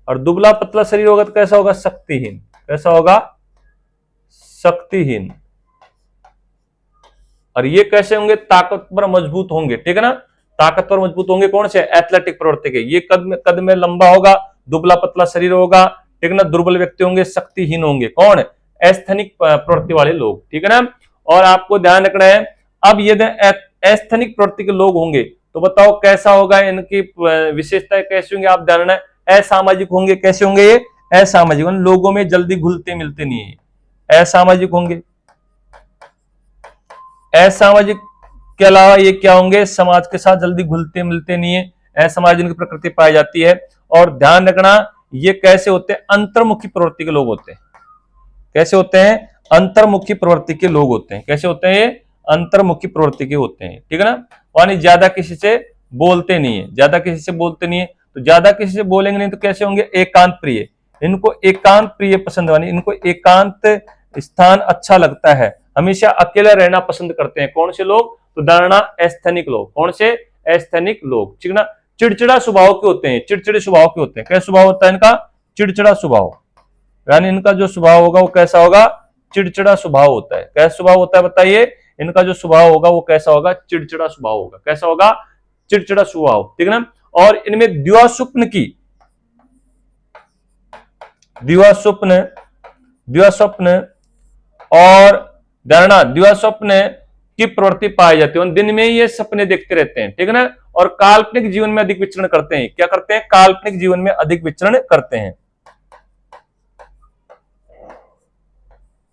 Speaker 1: और दुबला पतला शरीर होगा तो कैसा होगा, शक्तिहीन। कैसा होगा, शक्तिहीन। और ये कैसे होंगे, ताकतवर मजबूत होंगे। ठीक है ना, ताकतवर मजबूत होंगे, कौन से, एथलेटिक प्रवृत्ति के। ये कद में लंबा होगा, दुबला पतला शरीर होगा। ठीक है ना, दुर्बल व्यक्ति होंगे, शक्तिहीन होंगे। कौन, एस्थेनिक प्रवृत्ति वाले लोग। ठीक है ना, और आपको ध्यान रखना है, अब यदि एस्थेनिक प्रवृत्ति के लोग होंगे तो बताओ कैसा होगा, इनकी विशेषताएं कैसी होंगी, आप ध्यान रखना है। असामाजिक होंगे। कैसे होंगे ये, असामाजिक, लोगों में जल्दी घुलते मिलते नहीं है, असामाजिक होंगे। असामाजिक के अलावा ये क्या होंगे, समाज के साथ जल्दी घुलते मिलते नहीं है, असामाजिक की प्रकृति पाई जाती है। और ध्यान रखना, ये कैसे होते हैं, अंतर्मुखी प्रवृत्ति के लोग होते हैं। कैसे होते हैं, अंतर्मुखी प्रवृत्ति के लोग होते हैं। कैसे होते हैं, ये अंतर्मुखी प्रवृत्ति के होते हैं। ठीक है ना, यानी ज्यादा किसी से बोलते नहीं है, ज्यादा किसी से बोलते नहीं है। तो ज्यादा किसी से बोलेंगे नहीं तो कैसे होंगे, एकांत प्रिय। इनको एकांत प्रिय पसंद, यानी इनको एकांत स्थान अच्छा लगता है, हमेशा अकेला रहना पसंद करते हैं। कौन से लोग, तो धारणा एस्थेनिक लोग। कौन से, एस्थेनिक लोग। ठीक है ना, चिड़चिड़ा स्वभाव के होते हैं, चिड़चिड़े स्वभाव के होते हैं। कैसा स्वभाव होता है इनका, चिड़चिड़ा स्वभाव, यानी इनका जो स्वभाव होगा वो कैसा होगा, चिड़चिड़ा स्वभाव होता है। कैसा स्वभाव होता है बताइए, इनका जो स्वभाव होगा वो कैसा होगा, चिड़चिड़ा स्वभाव होगा। कैसा होगा, चिड़चिड़ा स्वभाव। ठीक है ना, और इनमें दिवास्वप्न की, दिवास्वप्न और धारणा, दिवास्वप्न की प्रवृत्ति पाई जाती है। दिन में ये सपने देखते रहते हैं। ठीक है ना, और काल्पनिक जीवन में अधिक विचरण करते हैं। क्या करते हैं, काल्पनिक जीवन में अधिक विचरण करते हैं,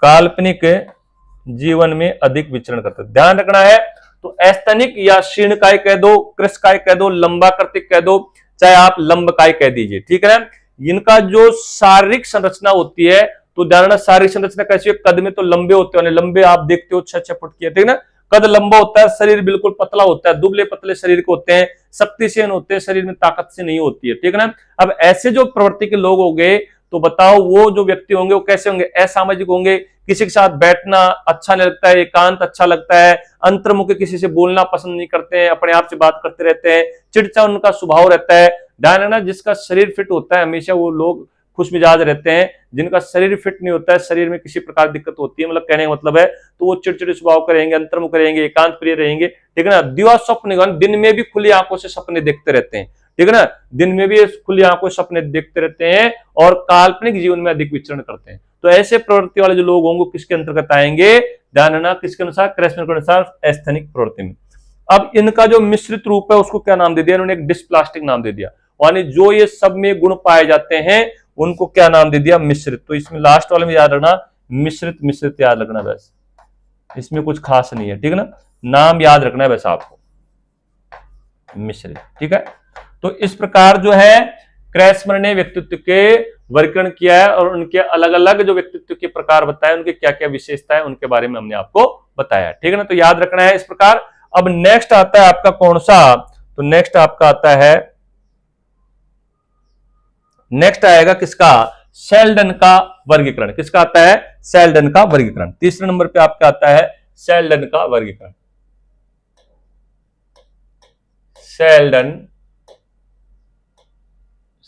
Speaker 1: काल्पनिक जीवन में अधिक विचरण करते हैं। ध्यान रखना है, तो एस्थेनिक या शीर्णकाय कह दो, कृशकाय कह दो, लंबा कर्तिक कह दो, चाहे आप लंबकाय कह दीजिए। ठीक है ना, इनका जो शारीरिक संरचना होती है, तो ध्यान, शारीरिक संरचना कैसी है, कद में तो लंबे होते हैं, लंबे आप देखते हो 6-6 फुट की। ठीक है ना, कद लंबा होता है, शरीर बिल्कुल पतला होता है, दुबले पतले शरीर के होते हैं, शक्तिहीन होते हैं, शरीर में ताकत से नहीं होती है। ठीक है ना, अब ऐसे जो प्रवृत्ति के लोग हो गए, तो बताओ वो जो व्यक्ति होंगे वो कैसे होंगे, असामाजिक होंगे, किसी के साथ बैठना अच्छा नहीं लगता है, एकांत अच्छा लगता है, अंतर्मुखी, किसी से बोलना पसंद नहीं करते हैं, अपने आप से बात करते रहते हैं, चिड़चिड़ा उनका स्वभाव रहता है। ध्यान रखना, जिसका शरीर फिट होता है हमेशा वो लोग खुश मिजाज रहते हैं, जिनका शरीर फिट नहीं होता है, शरीर में किसी प्रकार की दिक्कत होती है, मतलब कहने का मतलब है, तो वो चिड़चिड़े स्वभाव का रहेंगे, अंतर्मुख रहेंगे, एकांत प्रिय रहेंगे। ठीक है ना, दिवा स्वप्न, दिन में भी खुली आंखों से सपने देखते रहते हैं। ठीक है ना, दिन में भी खुली आंखों से सपने देखते रहते हैं, और काल्पनिक जीवन में अधिक विचरण करते हैं। तो ऐसे प्रवृत्ति वाले जो लोग होंगे किसके अंतर्गत आएंगे, ध्यान रखना, किसके अनुसार, कृष्ण के अनुसार एस्थेनिक प्रवृत्ति में। अब इनका जो मिश्रित रूप है उसको क्या नाम दे दिया इन्होंने, एक डिस्प्लास्टिक नाम दे दिया। यानी जो ये सब में गुण पाए जाते हैं उनको क्या नाम दे दिया, मिश्रित। तो इसमें लास्ट वाले में याद रखना मिश्रित, मिश्रित याद रखना बस, इसमें कुछ खास नहीं है, ठीक है ना, नाम याद रखना है बस आपको, मिश्रित, ठीक है। तो इस प्रकार जो है क्रैस्मर ने व्यक्तित्व के वर्गीकरण किया है और उनके अलग अलग जो व्यक्तित्व के प्रकार बताए, उनके क्या क्या विशेषता है उनके बारे में हमने आपको बताया, ठीक है ना। तो याद रखना है इस प्रकार। अब नेक्स्ट आता है आपका कौन सा, तो नेक्स्ट आपका आता है, नेक्स्ट आएगा किसका, शेल्डन का वर्गीकरण। किसका आता है, शेल्डन का वर्गीकरण। तीसरे नंबर पे आपका आता है शेल्डन का वर्गीकरण। शेल्डन,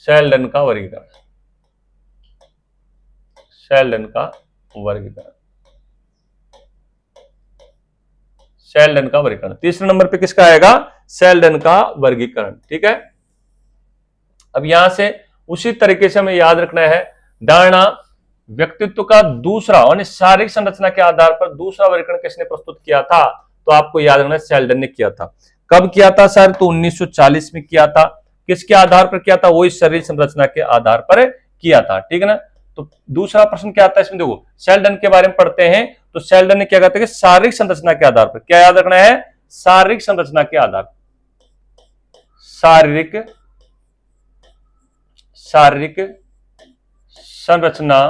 Speaker 1: शेल्डन का वर्गीकरण, शेल्डन का वर्गीकरण, शेल्डन का वर्गीकरण। तीसरे नंबर पे किसका आएगा, शेल्डन का वर्गीकरण, ठीक है। अब यहां से उसी तरीके से हमें याद रखना है धारणा व्यक्तित्व का दूसरा यानी शारीरिक संरचना के आधार पर दूसरा वर्गीकरण किसने प्रस्तुत किया था, तो आपको याद रखना है शेल्डन ने किया था। कब किया था सर, तो 1940 में किया था। किसके आधार पर किया था, वही शरीर संरचना के आधार पर किया था, ठीक है ना। तो दूसरा प्रश्न क्या आता है इसमें, देखो शेल्डन के बारे में पढ़ते हैं। तो शेल्डन ने क्या कहते हैं कि शारीरिक संरचना के आधार पर, क्या याद रखना है, शारीरिक संरचना के आधार, शारीरिक, शारीरिक संरचना,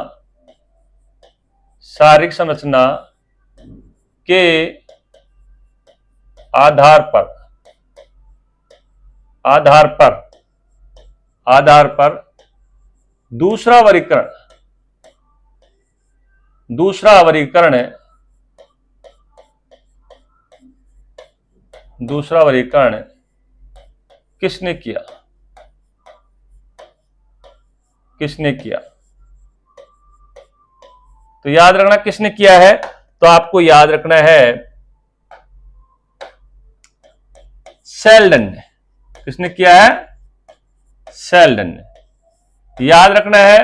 Speaker 1: शारीरिक संरचना के आधार पर, आधार पर, आधार पर दूसरा वर्गीकरण, दूसरा वर्गीकरण, दूसरा वर्गीकरण किसने किया, किसने किया, तो याद रखना किसने किया है, तो आपको याद रखना है शेल्डन ने। किसने किया है, शेल्डन ने। याद रखना है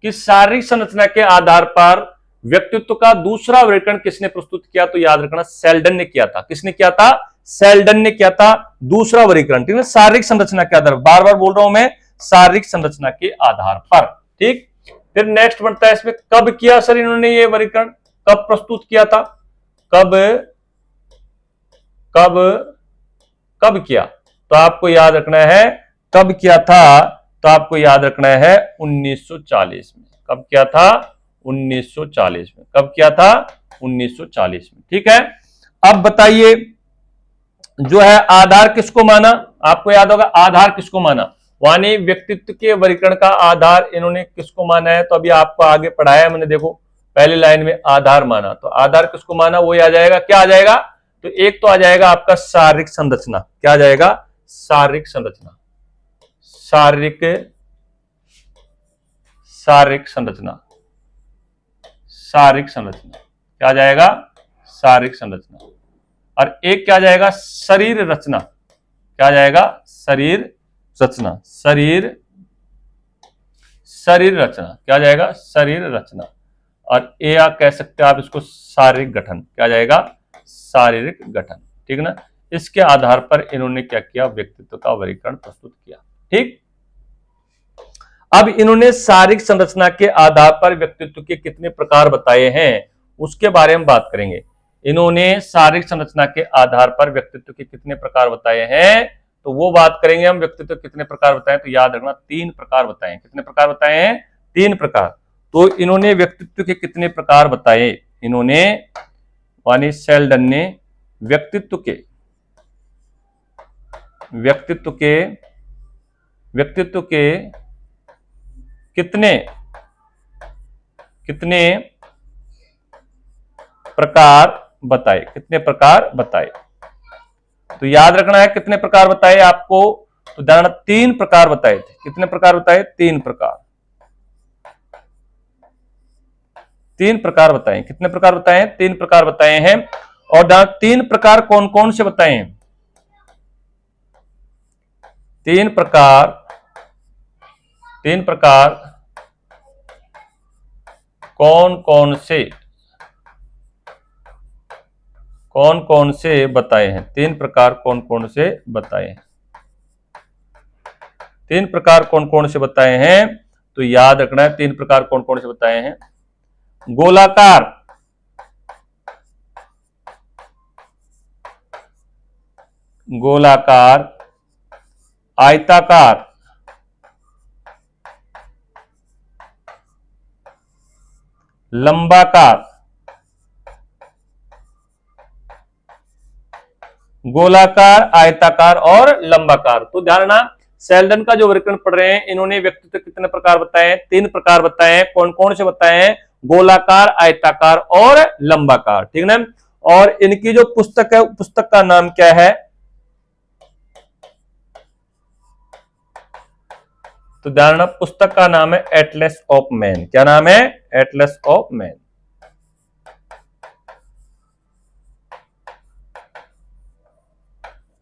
Speaker 1: कि शारीरिक संरचना के आधार पर व्यक्तित्व का दूसरा वर्गीकरण किसने प्रस्तुत किया, तो याद रखना शेल्डन ने किया था। किसने किया था, शेल्डन ने किया था दूसरा वर्गीकरण, ठीक है, शारीरिक संरचना के आधार पर, बार बार बोल रहा हूं मैं, शारीरिक संरचना के आधार पर, ठीक। फिर नेक्स्ट बनता है इसमें कब किया सर इन्होंने ये वर्गीकरण, कब प्रस्तुत किया था, कब, कब, कब किया, तो आपको याद रखना है कब किया था, तो आपको याद रखना है 1940 में। कब किया था, 1940 में। कब किया था, 1940 में, ठीक है। अब बताइए जो है आधार किसको माना, आपको याद होगा आधार किसको माना, यानी व्यक्तित्व के वर्गीकरण का आधार इन्होंने किसको माना है, तो अभी आपको आगे पढ़ाया मैंने, देखो पहली लाइन में आधार माना, तो आधार किसको माना, वो आ जाएगा, क्या आ जाएगा, तो एक तो आ जाएगा आपका शारीरिक संरचना, क्या आ जाएगा, शारीरिक संरचना, शारीरिक, शारीरिक संरचना, शारीरिक संरचना, क्या आ जाएगा, शारीरिक संरचना। और एक क्या आ जाएगा, शरीर रचना, क्या आ जाएगा, शरीर रचना, शरीर, शरीर रचना, क्या आ जाएगा, शरीर रचना। और ए आप कह सकते हो आप इसको शारीरिक गठन, क्या आ जाएगा, शारीरिक गठन, ठीक है ना। इसके आधार पर इन्होंने क्या किया, व्यक्तित्व का वर्गीकरण प्रस्तुत किया, ठीक। अब इन्होंने शारीरिक संरचना के आधार पर व्यक्तित्व के कितने प्रकार बताए हैं उसके बारे में बात करेंगे। इन्होंने शारीरिक संरचना के आधार पर व्यक्तित्व के कितने प्रकार बताए हैं, तो वो बात करेंगे हम। व्यक्तित्व कितने प्रकार बताए, तो याद रखना 3 प्रकार बताए हैं। कितने प्रकार बताए हैं, 3 प्रकार। तो इन्होंने व्यक्तित्व के कितने प्रकार बताए, इन्होंने यानी शेल्डन ने व्यक्तित्व के, व्यक्तित्व के, व्यक्तित्व के कितने, कितने प्रकार बताए, कितने प्रकार बताए, तो याद रखना है कितने प्रकार बताए आपको, तो ध्यान 3 प्रकार बताए थे। कितने प्रकार बताए, 3 प्रकार, 3 प्रकार बताए। कितने प्रकार बताए, 3 प्रकार बताए हैं। और 3 प्रकार कौन कौन से बताए हैं, 3 प्रकार, 3 प्रकार कौन कौन से, कौन कौन से बताए हैं? 3 प्रकार कौन कौन से बताए हैं? 3 प्रकार कौन कौन से बताए हैं? तो याद रखना है 3 प्रकार कौन कौन से बताए हैं। गोलाकार, गोलाकार, आयताकार, लंबाकार। गोलाकार, आयताकार और लंबाकार। तो ध्यान रखना, सेल्डन का जो वर्गीकरण पढ़ रहे हैं, इन्होंने व्यक्तित्व कितने प्रकार बताए हैं? 3 प्रकार बताए हैं। कौन कौन से बताए हैं? गोलाकार, आयताकार और लंबाकार, ठीक है ना। और इनकी जो पुस्तक है, पुस्तक का नाम क्या है? तो ध्यान रखना, पुस्तक का नाम है एटलस ऑफ मैन। क्या नाम है? Atlas of man.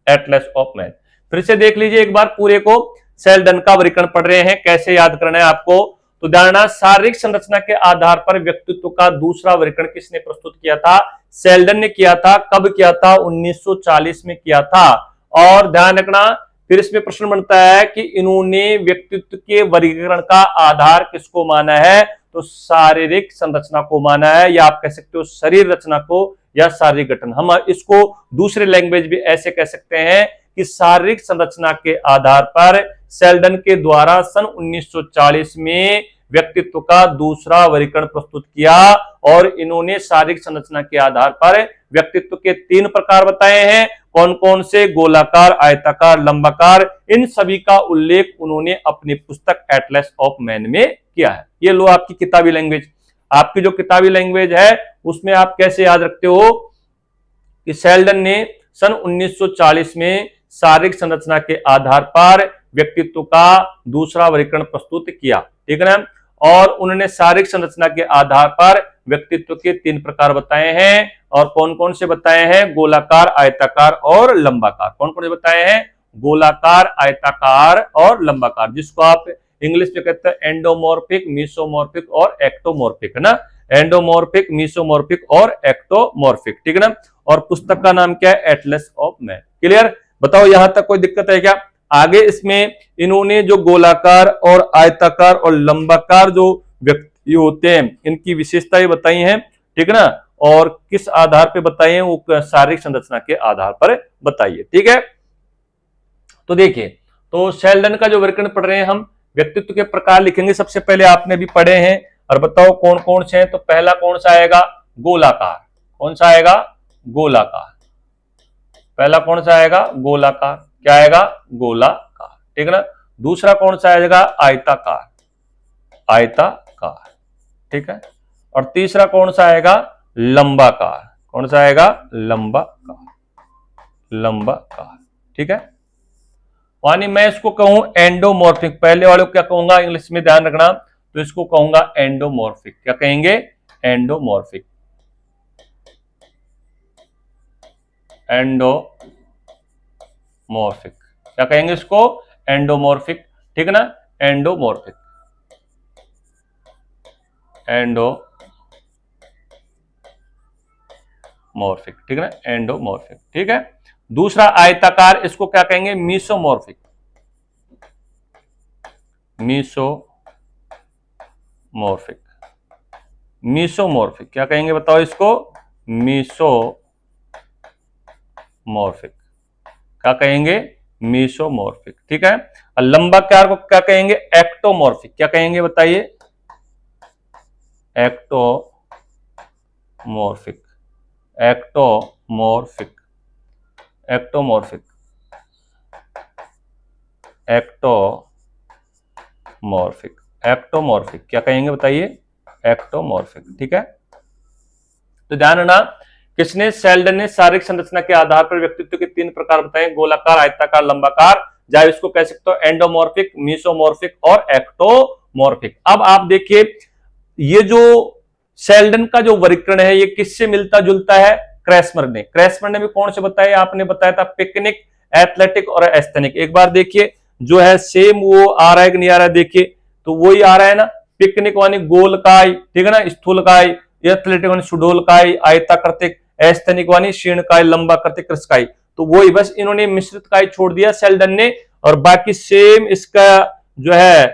Speaker 1: Atlas of man. फिर से देख लीजिए एक बार पूरे को। सेल्डन का वर्गीकरण पढ़ रहे हैं, कैसे याद करना है आपको? तो ध्यान रखना, शारीरिक संरचना के आधार पर व्यक्तित्व का दूसरा वर्गीकरण किसने प्रस्तुत किया था? सेल्डन ने किया था। कब किया था? 1940 में किया था। और ध्यान रखना, फिर इसमें प्रश्न बनता है कि इन्होंने व्यक्तित्व के वर्गीकरण का आधार किसको माना है? तो शारीरिक संरचना को माना है, या आप कह सकते हो शरीर रचना को, या शारीरिक गठन। हम इसको दूसरे लैंग्वेज भी ऐसे कह सकते हैं कि शारीरिक संरचना के आधार पर सेल्डन के द्वारा सन 1940 में व्यक्तित्व का दूसरा वर्गीकरण प्रस्तुत किया। और इन्होंने शारीरिक संरचना के आधार पर व्यक्तित्व के 3 प्रकार बताए हैं। कौन कौन से? गोलाकार, आयताकार, लंबाकार। इन सभी का उल्लेख उन्होंने अपनी पुस्तक एटलस ऑफ मैन में किया है। ये लो आपकी किताबी लैंग्वेज। आपकी जो किताबी लैंग्वेज है उसमें आप कैसे याद रखते हो कि सेल्डन ने सन 1940 में शारीरिक संरचना के आधार पर व्यक्तित्व का दूसरा वर्गीकरण प्रस्तुत किया, ठीक है ना। और उन्होंने शारीरिक संरचना के आधार पर व्यक्तित्व के 3 प्रकार बताए हैं। और कौन कौन से बताए हैं? गोलाकार, आयताकार और लंबाकार। कौन कौन से बताए हैं? गोलाकार, आयताकार और लंबाकार, जिसको आप इंग्लिश में कहते हैं एंडोमॉर्फिक, मीसोमॉर्फिक और एक्टोमॉर्फिक, है ना। एंडोमॉर्फिक, मीसोमॉर्फिक और एक्टोमॉर्फिक, ठीक है ना। और पुस्तक का नाम क्या है? Atlas of man. क्लियर? बताओ यहां तक कोई दिक्कत है क्या? आगे इसमें इन्होंने जो गोलाकार और आयताकार और लंबाकार जो व्यक्ति होते हैं, इनकी विशेषताएं बताई हैं, ठीक है ना। और किस आधार पर बताई है? वो शारीरिक संरचना के आधार पर बताइए, ठीक है। तो देखिए, तो सेल्डन का जो वर्गीकरण पढ़ रहे हैं हम, व्यक्तित्व के प्रकार लिखेंगे। सबसे पहले आपने भी पढ़े हैं, और बताओ कौन कौन से हैं। तो पहला कौन सा आएगा? गोलाकार। कौन सा आएगा? गोलाकार। पहला कौन सा आएगा? गोलाकार। क्या आएगा? गोलाकार, ठीक है ना। दूसरा कौन सा आएगा? आयताकार। आयताकार, ठीक है। और तीसरा कौन सा आएगा? लंबाकार। कौन सा आएगा? लंबाकार। लंबाकार, ठीक है। यानी मैं इसको कहूं एंडोमॉर्फिक। पहले वाले को क्या कहूंगा इंग्लिश में? ध्यान रखना, तो इसको कहूंगा एंडोमॉर्फिक। क्या कहेंगे? एंडोमॉर्फिक। एंडोमॉर्फिक, क्या कहेंगे इसको? एंडोमॉर्फिक, ठीक है ना। एंडोमॉर्फिक, एंडोमॉर्फिक, ठीक है ना। एंडोमॉर्फिक, ठीक है। दूसरा आयताकार, इसको क्या कहेंगे? मीसोमॉर्फिक। मीसोमॉर्फिक, मीसोमॉर्फिक, क्या कहेंगे बताओ इसको? मीसोमॉर्फिक, क्या कहेंगे? मीसोमॉर्फिक, ठीक है। और लंबाकार को क्या कहेंगे? एक्टोमॉर्फिक। क्या कहेंगे बताइए? Ectomorphic. Ectomorphic, ectomorphic, ectomorphic, ectomorphic, क्या कहेंगे बताइए? एक्टोमॉर्फिक, ठीक है। तो ध्यान रखना, किसने? सेल्डन ने शारीरिक संरचना के आधार पर व्यक्तित्व के 3 प्रकार बताए, गोलाकार, आयताकार, लंबाकार। चाहे इसको कह सकते हो एंडोमॉर्फिक, मीसोमॉर्फिक और एक्टोमॉर्फिक। अब आप देखिए, ये जो सेल्डन का जो वर्गीकरण है, ये किससे मिलता जुलता है? क्रैस्मर ने। क्रैस्मर ने भी कौन से बताए? आपने बताया था पिकनिक, एथलेटिक और एस्थेनिक। एक बार देखिए, जो है सेम वो आ रहा है कि नहीं आ रहा है? देखिए, तो वही आ रहा है ना। पिकनिक वानी गोलकाय, ठीक है ना, स्थूलकाय। एथलेटिक वानी सुडोलकाय, आयताकृतिक। अस्थैनिक वानी शीर्णकाय, लंबाकृति, कृशकाय। तो वही बस इन्होंने मिश्रित काय छोड़ दिया सेल्डन ने, और बाकी सेम इसका जो है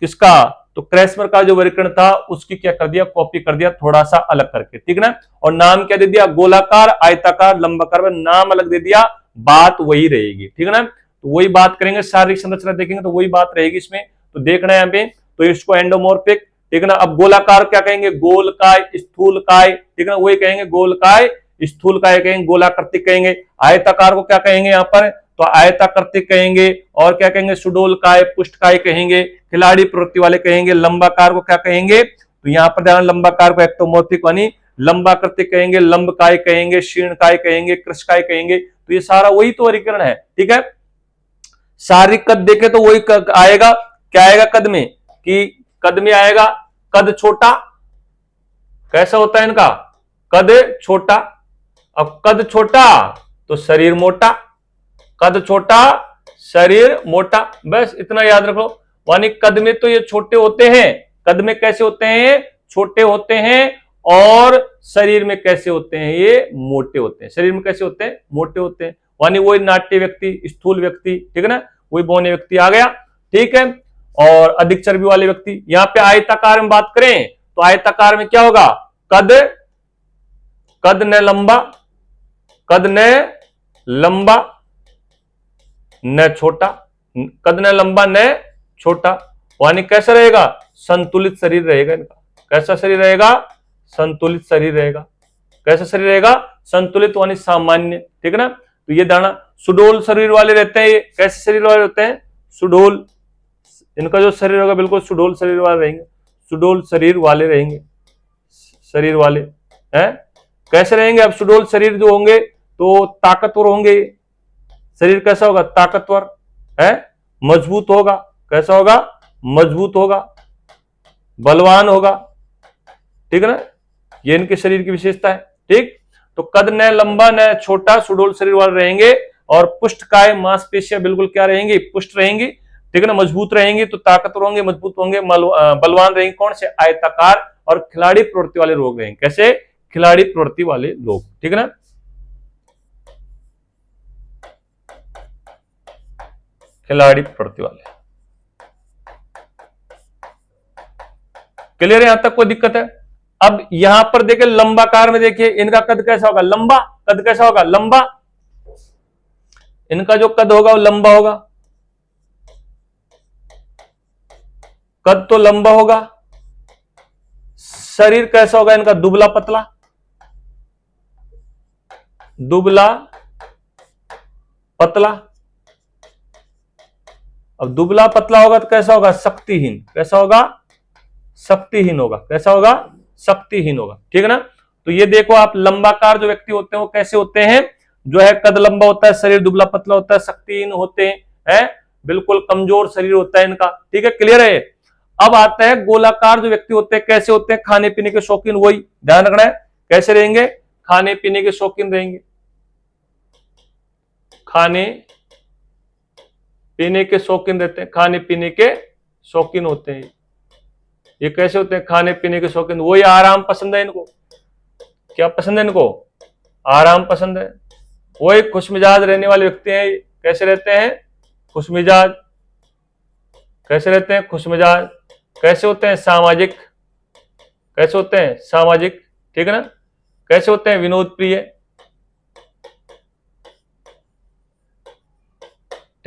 Speaker 1: किसका, तो क्रेस्मर का जो वर्गीकरण था उसकी क्या कर दिया, कॉपी कर दिया थोड़ा सा अलग करके, ठीक ना। और नाम क्या दे दिया, गोलाकार, आयताकार, लंबाकार, नाम अलग दे दिया, बात वही रहेगी, ठीक है ना। तो वही बात करेंगे, शारीरिक संरचना देखेंगे तो वही बात रहेगी इसमें। तो देखना है यहाँ पे, तो इसको एंडोमॉर्फिक, ठीक है ना। अब गोलाकार क्या कहेंगे, गोलकाय, स्थूलकाय, ठीक है ना, वही कहेंगे गोलकाय, स्थूलकाय कहेंगे, गोलाकृतिक कहेंगे। आयताकार को क्या कहेंगे यहाँ पर, तो आयताकृतिक कहेंगे, और क्या कहेंगे, सुडोलकाय, पुष्टकाय कहेंगे, खिलाड़ी प्रवृत्ति वाले कहेंगे। लंबाकार को क्या कहेंगे, तो यहां पर ध्यान, लंबाकार को एक्टोमॉर्फिक यानी लंबाकृतिक कहेंगे, लंबकाय कहेंगे, शीर्णकाय कहेंगे, कृशकाय कहेंगे। तो ये सारा वही तो वर्गीकरण है, ठीक है। शारीरिक कद देखे तो वही आएगा, क्या आएगा कद में, कि कद में आएगा कद छोटा, कैसा होता है इनका, कद छोटा। अब कद छोटा तो शरीर मोटा, कद छोटा शरीर मोटा, बस इतना याद रखो। यानी कद में तो ये छोटे होते हैं, कद में कैसे होते हैं, छोटे होते हैं, और शरीर में कैसे होते हैं, ये मोटे होते हैं। शरीर में कैसे होते हैं, मोटे होते हैं। यानी वही नाट्य व्यक्ति, स्थूल व्यक्ति, ठीक है ना, वही बौने व्यक्ति आ गया, ठीक है। और अधिक चर्बी वाले व्यक्ति। यहां पे आयताकार में बात करें तो आयताकार में क्या होगा, कद, कद न लंबा, कद न लंबा न छोटा, कद न लंबा न छोटा। यानी कैसा रहेगा, संतुलित शरीर रहेगा इनका। कैसा शरीर रहेगा, संतुलित शरीर रहेगा। कैसा शरीर रहेगा, संतुलित यानी सामान्य, ठीक है ना। तो ये दाना सुडोल शरीर वाले रहते हैं। ये कैसे शरीर वाले होते हैं, सुडोल, इनका जो शरीर होगा बिल्कुल सुडोल शरीर वाले रहेंगे, सुडोल शरीर वाले रहेंगे, शरीर वाले हैं। कैसे रहेंगे, अब सुडोल शरीर जो होंगे तो ताकतवर होंगे। शरीर कैसा होगा, ताकतवर है, मजबूत होगा। कैसा होगा, मजबूत होगा, बलवान होगा, ठीक है ना। ये इनके शरीर की विशेषता है, ठीक। तो कद न लंबा न छोटा, सुडोल शरीर वाले रहेंगे। और पुष्टकाय, मांसपेशियां बिल्कुल क्या रहेंगी, पुष्ट रहेंगी, ठीक है ना, मजबूत रहेंगी। तो ताकतवर होंगे, मजबूत होंगे, बलवान रहेंगे। कौन से, आयताकार। और खिलाड़ी प्रवृत्ति वाले लोग रहेंगे। कैसे, खिलाड़ी प्रवृत्ति वाले लोग, ठीक है ना। खिलाड़ी प्रवृत्ति वाले, क्लियर है, यहां तक कोई दिक्कत है। अब यहां पर देखिए लंबाकार में, देखिए इनका कद कैसा होगा, लंबा, कद कैसा होगा, लंबा। इनका जो कद होगा वो लंबा होगा, कद तो लंबा होगा। शरीर कैसा होगा इनका, दुबला पतला, दुबला पतला। अब दुबला पतला होगा तो कैसा होगा, शक्तिहीन। कैसा होगा, शक्तिहीन होगा। कैसा होगा, शक्तिहीन होगा, ठीक है ना। तो ये देखो आप, लंबाकार जो व्यक्ति होते हैं वो कैसे होते हैं, जो है कद लंबा होता है, शरीर दुबला पतला होता है, शक्तिहीन होते हैं, बिल्कुल कमजोर शरीर होता है इनका, ठीक है, क्लियर है। अब आता है गोलाकार जो व्यक्ति होते हैं, कैसे होते हैं, खाने पीने के शौकीन। वही ध्यान रखना है, कैसे रहेंगे, खाने पीने के शौकीन रहेंगे, खाने पीने के शौकीन रहते हैं, खाने पीने के शौकीन होते हैं। ये कैसे होते हैं, खाने पीने के शौकीन। वही आराम पसंद है इनको। क्या पसंद है इनको, आराम पसंद है। वही खुशमिजाज रहने वाले व्यक्ति हैं। कैसे रहते हैं, खुशमिजाज। कैसे रहते हैं, खुशमिजाज। कैसे होते हैं, सामाजिक। कैसे होते हैं, सामाजिक, ठीक है ना। कैसे होते हैं, विनोद प्रिय,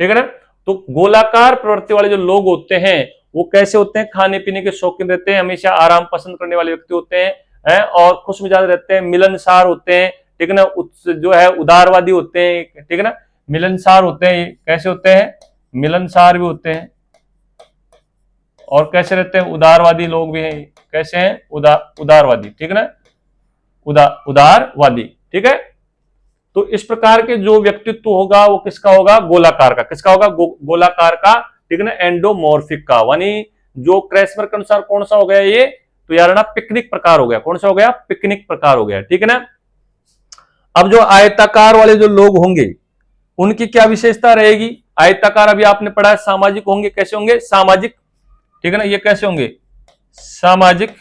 Speaker 1: ठीक है ना। तो गोलाकार प्रवृत्ति वाले जो लोग होते हैं वो कैसे होते हैं, खाने पीने के शौकीन रहते हैं, हमेशा आराम पसंद करने वाले व्यक्ति होते हैं, और खुश मिजाज रहते हैं, मिलनसार होते हैं, ठीक है ना। जो है उदारवादी होते हैं, ठीक है ना, मिलनसार होते हैं। कैसे होते हैं, मिलनसार भी होते हैं। और कैसे रहते हैं, उदारवादी लोग भी हैं। कैसे हैं, उदारवादी, ठीक है ना, उदारवादी, ठीक है। तो इस प्रकार के जो व्यक्तित्व होगा वो किसका होगा, गोलाकार का। किसका होगा, गोलाकार का, ठीक है ना, एंडोमॉर्फिक का। यानी जो क्रेस्मर के अनुसार कौन सा हो गया ये, तो यार ना पिकनिक प्रकार हो गया। कौन सा हो गया, पिकनिक प्रकार हो गया, ठीक है ना। अब जो आयताकार वाले जो लोग होंगे उनकी क्या विशेषता रहेगी, आयताकार अभी आपने पढ़ा है, सामाजिक होंगे। कैसे होंगे, सामाजिक, ठीक है ना। ये कैसे होंगे, सामाजिक,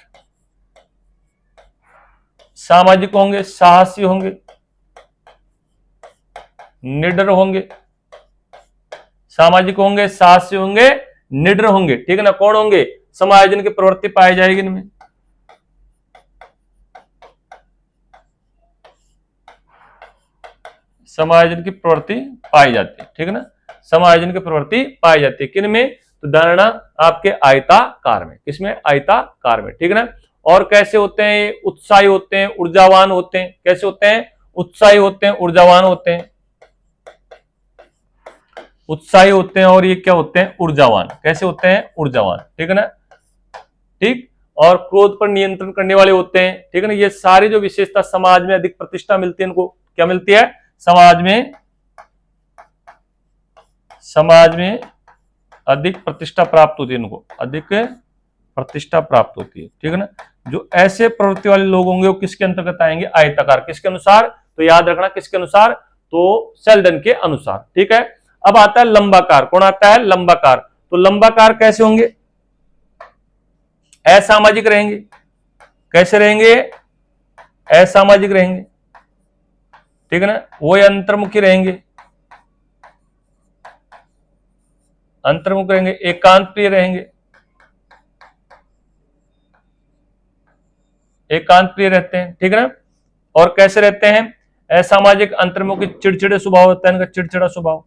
Speaker 1: सामाजिक होंगे, साहसी होंगे, निडर होंगे, सामाजिक होंगे, साहसी होंगे, निडर होंगे, ठीक है ना। कौन होंगे? समायोजन की प्रवृत्ति पाई जाएगी इनमें। समायोजन की प्रवृत्ति पाई जाती है, ठीक है ना। समायोजन की प्रवृत्ति पाई जाती है किन में? तो धारणा आपके आयताकार में। किसमें? आयताकार में, ठीक है ना। और कैसे होते हैं? उत्साही होते हैं, ऊर्जावान होते हैं। कैसे होते हैं? उत्साही होते हैं, ऊर्जावान होते हैं। उत्साही होते हैं और ये क्या होते हैं? ऊर्जावान। कैसे होते हैं? ऊर्जावान, ठीक है ना। ठीक। और क्रोध पर नियंत्रण करने वाले होते हैं, ठीक है ना। ये सारी जो विशेषता समाज में अधिक प्रतिष्ठा मिलती है इनको। क्या मिलती है? समाज में अधिक प्रतिष्ठा प्राप्त होती है इनको, अधिक प्रतिष्ठा प्राप्त होती है, ठीक है ना। जो ऐसे प्रवृत्ति वाले लोग होंगे वो किसके अंतर्गत आएंगे? आयताकार। किसके अनुसार? तो याद रखना किसके अनुसार? तो सेल्डन के अनुसार, ठीक है। अब आता है लंबाकार। कौन आता है? लंबाकार। तो लंबाकार कैसे होंगे? असामाजिक रहेंगे। कैसे रहेंगे? असामाजिक रहेंगे, ठीक है ना। वो अंतर्मुखी रहेंगे, अंतर्मुख रहेंगे, एकांत प्रिय रहेंगे, एकांत प्रिय रहते हैं, ठीक है ना। और कैसे रहते हैं? असामाजिक, अंतर्मुखी, चिड़चिड़े स्वभाव होता है इनका, चिड़चिड़ा स्वभाव,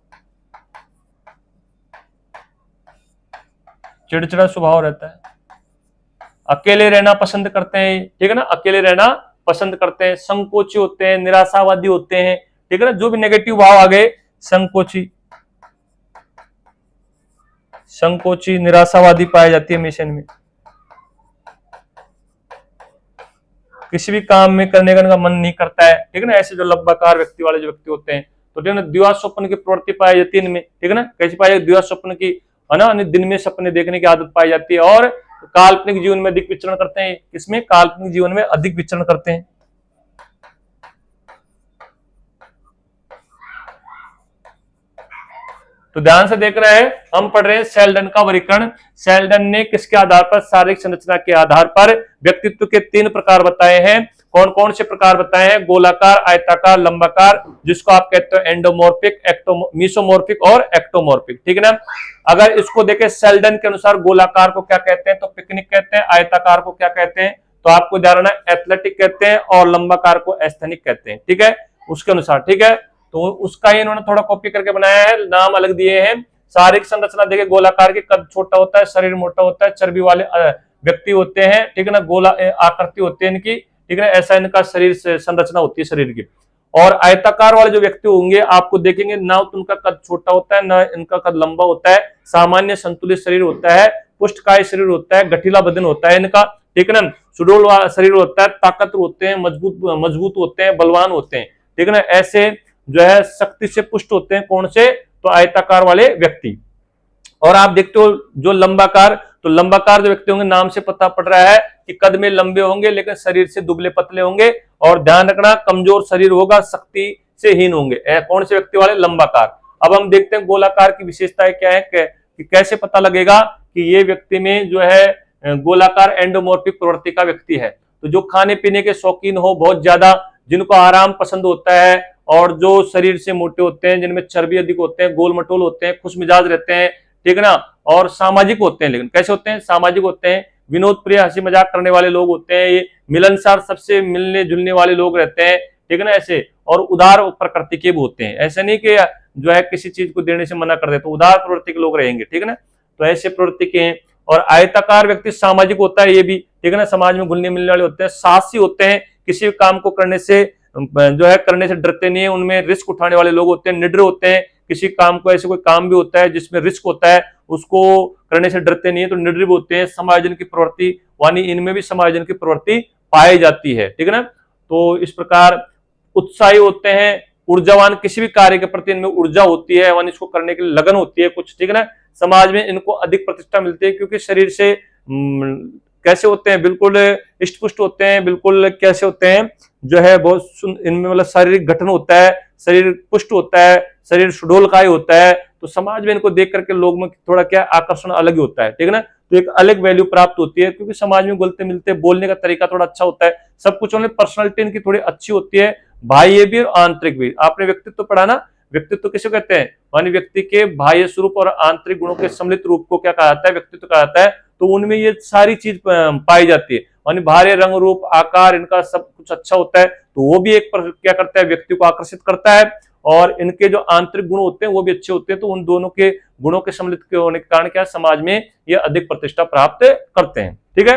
Speaker 1: चिड़चिड़ा स्वभाव रहता है। अकेले रहना पसंद करते हैं, ठीक है ना। अकेले रहना पसंद करते हैं। संकोची होते हैं, निराशावादी होते हैं, ठीक है ना। जो भी नेगेटिव भाव आ गए, संकोची, संकोची, निराशावादी पाई जाती है हमेशा इनमें। किसी भी काम में करने का इनका मन नहीं करता है, ठीक है ना। ऐसे जो लंबाकार व्यक्ति वाले जो व्यक्ति होते हैं, तो ठीक है ना, द्विधा स्वप्न की प्रवृत्ति पाई जाती है इनमें, ठीक है ना। कैसी पाई जाती है? द्विधा स्वप्न की, है ना। दिन में सपने देखने की आदत पाई जाती है। और काल्पनिक जीवन में अधिक विचरण करते हैं। किसमें? काल्पनिक जीवन में अधिक विचरण करते हैं। तो ध्यान से देख रहे हैं, हम पढ़ रहे हैं सेल्डन का वर्गीकरण। सेल्डन ने किसके आधार पर? शारीरिक संरचना के आधार पर व्यक्तित्व के 3 प्रकार बताए हैं। कौन कौन से प्रकार बताए हैं? गोलाकार, आयताकार, लंबाकार, जिसको आप कहते हो एंडोमॉर्फिक, मीसोमॉर्फिक और एक्टोमॉर्फिक, ठीक है ना। अगर इसको देखें सेल्डन के अनुसार गोलाकार को क्या कहते हैं? तो पिकनिक कहते हैं। आयताकार को क्या कहते हैं? तो आपको ध्यान रखना, एथलेटिक कहते हैं। और लंबाकार को एस्थेनिक कहते हैं, ठीक है, उसके अनुसार, ठीक है। तो उसका ही इन्होंने थोड़ा कॉपी करके बनाया है, नाम अलग दिए हैं। शारीरिक संरचना देखे, गोलाकार के कद छोटा होता है, शरीर मोटा होता है, चर्बी वाले व्यक्ति होते हैं, ठीक है ना। गोला आकृति होती है इनकी, ठीक है, ऐसा इनका शरीर से संरचना होती है शरीर की। और आयताकार वाले जो व्यक्ति होंगे आपको देखेंगे ना तो उनका कद छोटा होता है, ना इनका कद लंबा होता है, सामान्य संतुलित शरीर होता है, पुष्टकाय शरीर होता है, गठीला बदन होता है इनका, ठीक है ना। सुडौल शरीर होता है, ताकतवर होते हैं, मजबूत होते हैं, बलवान होते हैं, ठीक है ना। ऐसे जो है शक्ति से पुष्ट होते हैं। कौन से? तो आयताकार वाले व्यक्ति। और आप देखते हो जो लंबाकार, तो लंबाकार जो व्यक्ति होंगे नाम से पता पड़ रहा है कि कद में लंबे होंगे लेकिन शरीर से दुबले पतले होंगे। और ध्यान रखना, कमजोर शरीर होगा, शक्ति से हीन होंगे। कौन से व्यक्ति वाले? लंबाकार। अब हम देखते हैं गोलाकार की विशेषताएं क्या है, कि कैसे पता लगेगा कि ये व्यक्ति में जो है गोलाकार एंडोमॉर्फिक प्रवृत्ति का व्यक्ति है। तो जो खाने पीने के शौकीन हो बहुत ज्यादा, जिनको आराम पसंद होता है, और जो शरीर से मोटे होते हैं, जिनमें चर्बी अधिक होते हैं, गोल मटोल होते हैं, खुश मिजाज रहते हैं, ठीक है ना। और सामाजिक होते हैं। लेकिन कैसे होते हैं? सामाजिक होते हैं, विनोद प्रिय, हंसी मजाक करने वाले लोग होते हैं, ये मिलनसार, सबसे मिलने जुलने वाले लोग रहते हैं, ठीक है ना। ऐसे और उदार प्रकृति के भी होते हैं। ऐसे नहीं कि जो है किसी चीज को देने से मना कर दे, तो उदार प्रवृत्ति के लोग रहेंगे, ठीक है ना। तो ऐसे प्रवृत्ति के हैं। और आयताकार व्यक्ति सामाजिक होता है, ये भी, ठीक है ना, समाज में घुलने मिलने वाले होते हैं, साहसी होते हैं, किसी काम को करने से जो है करने से डरते नहीं है, उनमें रिस्क उठाने वाले लोग होते हैं, निडर होते हैं, किसी काम को, ऐसे कोई काम भी होता है जिसमें रिस्क होता है उसको करने से डरते नहीं है, तो निडर भी होते हैं। समायोजन की प्रवृत्ति, यानी इनमें भी समायोजन की प्रवृत्ति पाई जाती है, ठीक है ना। तो इस प्रकार उत्साही होते हैं, ऊर्जावान, किसी भी कार्य के प्रति इनमें ऊर्जा होती है, यानी इसको करने के लिए लगन होती है कुछ, ठीक है ना। समाज में इनको अधिक प्रतिष्ठा मिलती है क्योंकि शरीर से कैसे होते हैं? बिल्कुल इष्ट पुष्ट होते हैं, बिल्कुल कैसे होते हैं जो है बहुत इनमें मतलब शारीरिक गठन होता है, शरीर पुष्ट होता है, शरीर सुडौलकाय होता है। तो समाज में इनको देख करके लोग में थोड़ा क्या आकर्षण अलग ही होता है, ठीक है ना। तो एक अलग वैल्यू प्राप्त होती है, क्योंकि समाज में घुलते मिलते, बोलने का तरीका थोड़ा अच्छा होता है, सब कुछ उन्हें पर्सनालिटी इनकी थोड़ी अच्छी होती है, बाह्य भी और आंतरिक भी। आपने व्यक्तित्व पढ़ा ना, व्यक्तित्व किसे कहते हैं, मानी व्यक्ति के बाह्य स्वरूप और आंतरिक गुणों के सम्मिलित रूप को क्या कहा जाता है, व्यक्तित्व कहा जाता है। तो उनमें ये सारी चीज पाई जाती है, यानी बाहरी रंग रूप आकार इनका सब कुछ अच्छा होता है, तो वो भी एक क्या करता है, व्यक्ति को आकर्षित करता है। और इनके जो आंतरिक गुण होते हैं वो भी अच्छे होते हैं, तो उन दोनों के गुणों के सम्मिलित होने के कारण क्या समाज में ये अधिक प्रतिष्ठा प्राप्त करते हैं। ठीक है।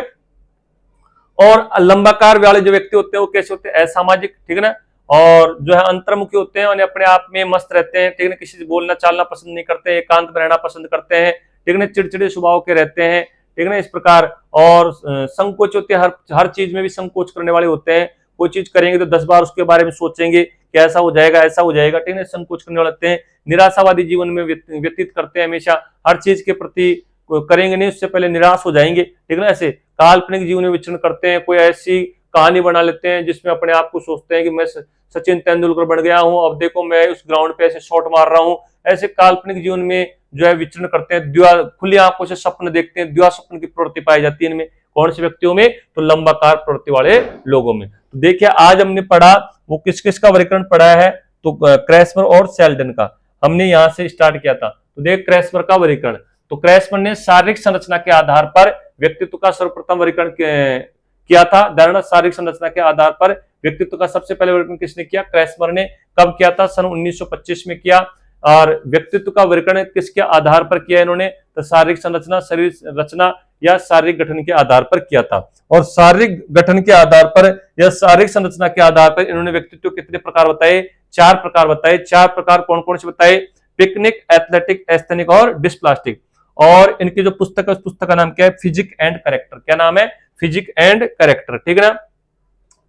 Speaker 1: और लंबाकार वाले जो व्यक्ति होते हैं वो कैसे होते हैं, असामाजिक, ठीक है ना, और जो है अंतर्मुखी होते हैं, और अपने आप में मस्त रहते हैं, ठीक है, किसी से बोलना चालना पसंद नहीं करते, एकांत में रहना पसंद करते हैं, ठीक है, चिड़चिड़े स्वभाव के रहते हैं, ठीक है ना, इस प्रकार। और संकोच होते हैं, हर चीज में भी संकोच करने वाले होते हैं, कोई चीज करेंगे तो 10 बार उसके बारे में सोचेंगे कि ऐसा हो जाएगा, ऐसा हो जाएगा, ठीक है, संकोच करने वाले होते हैं। निराशावादी जीवन में व्यतीत करते हैं, हमेशा हर चीज के प्रति करेंगे नहीं उससे पहले निराश हो जाएंगे, ठीक है ना। ऐसे काल्पनिक जीवन में विचरण करते हैं, कोई ऐसी कहानी बना लेते हैं जिसमें अपने आप को सोचते हैं कि मैं सचिन तेंदुलकर बन गया हूं, अब देखो मैं उस ग्राउंड पे ऐसे शॉट मार रहा हूं। ऐसे काल्पनिक जीवन में जो है विचरण करते हैं, खुली आंखों से स्वप्न देखते हैं, द्वा स्वप्न की प्रवृत्ति पाई जाती है इनमें। कौन से व्यक्तियों में, तो लंबाकार प्रवृत्ति वाले लोगों में। तो देखिए आज हमने पढ़ा वो किस किस का वर्गीकरण पढ़ा है, तो क्रैस्मर और सेल्डन का हमने यहां से स्टार्ट किया था। तो देख क्रैस्मर का वर्गीकरण, तो क्रैस्मर ने शारीरिक संरचना के आधार पर व्यक्तित्व का सर्वप्रथम वर्गीकरण किया था। धारणा शारीरिक संरचना के आधार पर व्यक्तित्व का सबसे पहले वर्गीकरण किसने किया, क्रैस्मर ने। कब किया था, सन 1925 में किया। और व्यक्तित्व का वर्गीकरण किसके आधार पर किया इन्होंने, तो शारीरिक संरचना, शरीर रचना या शारीरिक गठन के आधार पर किया था। और शारीरिक गठन के आधार पर या शारीरिक संरचना के आधार पर इन्होंने व्यक्तित्व कितने प्रकार बताए, 4 प्रकार बताए। 4 प्रकार कौन कौन से बताए, पिकनिक, एथलेटिक, एस्थेनिक और डिस्प्लास्टिक। और इनकी जो पुस्तक है उस पुस्तक का नाम क्या है, फिजिक एंड कैरेक्टर। क्या नाम है, फिजिक एंड कैरेक्टर, ठीक है ना।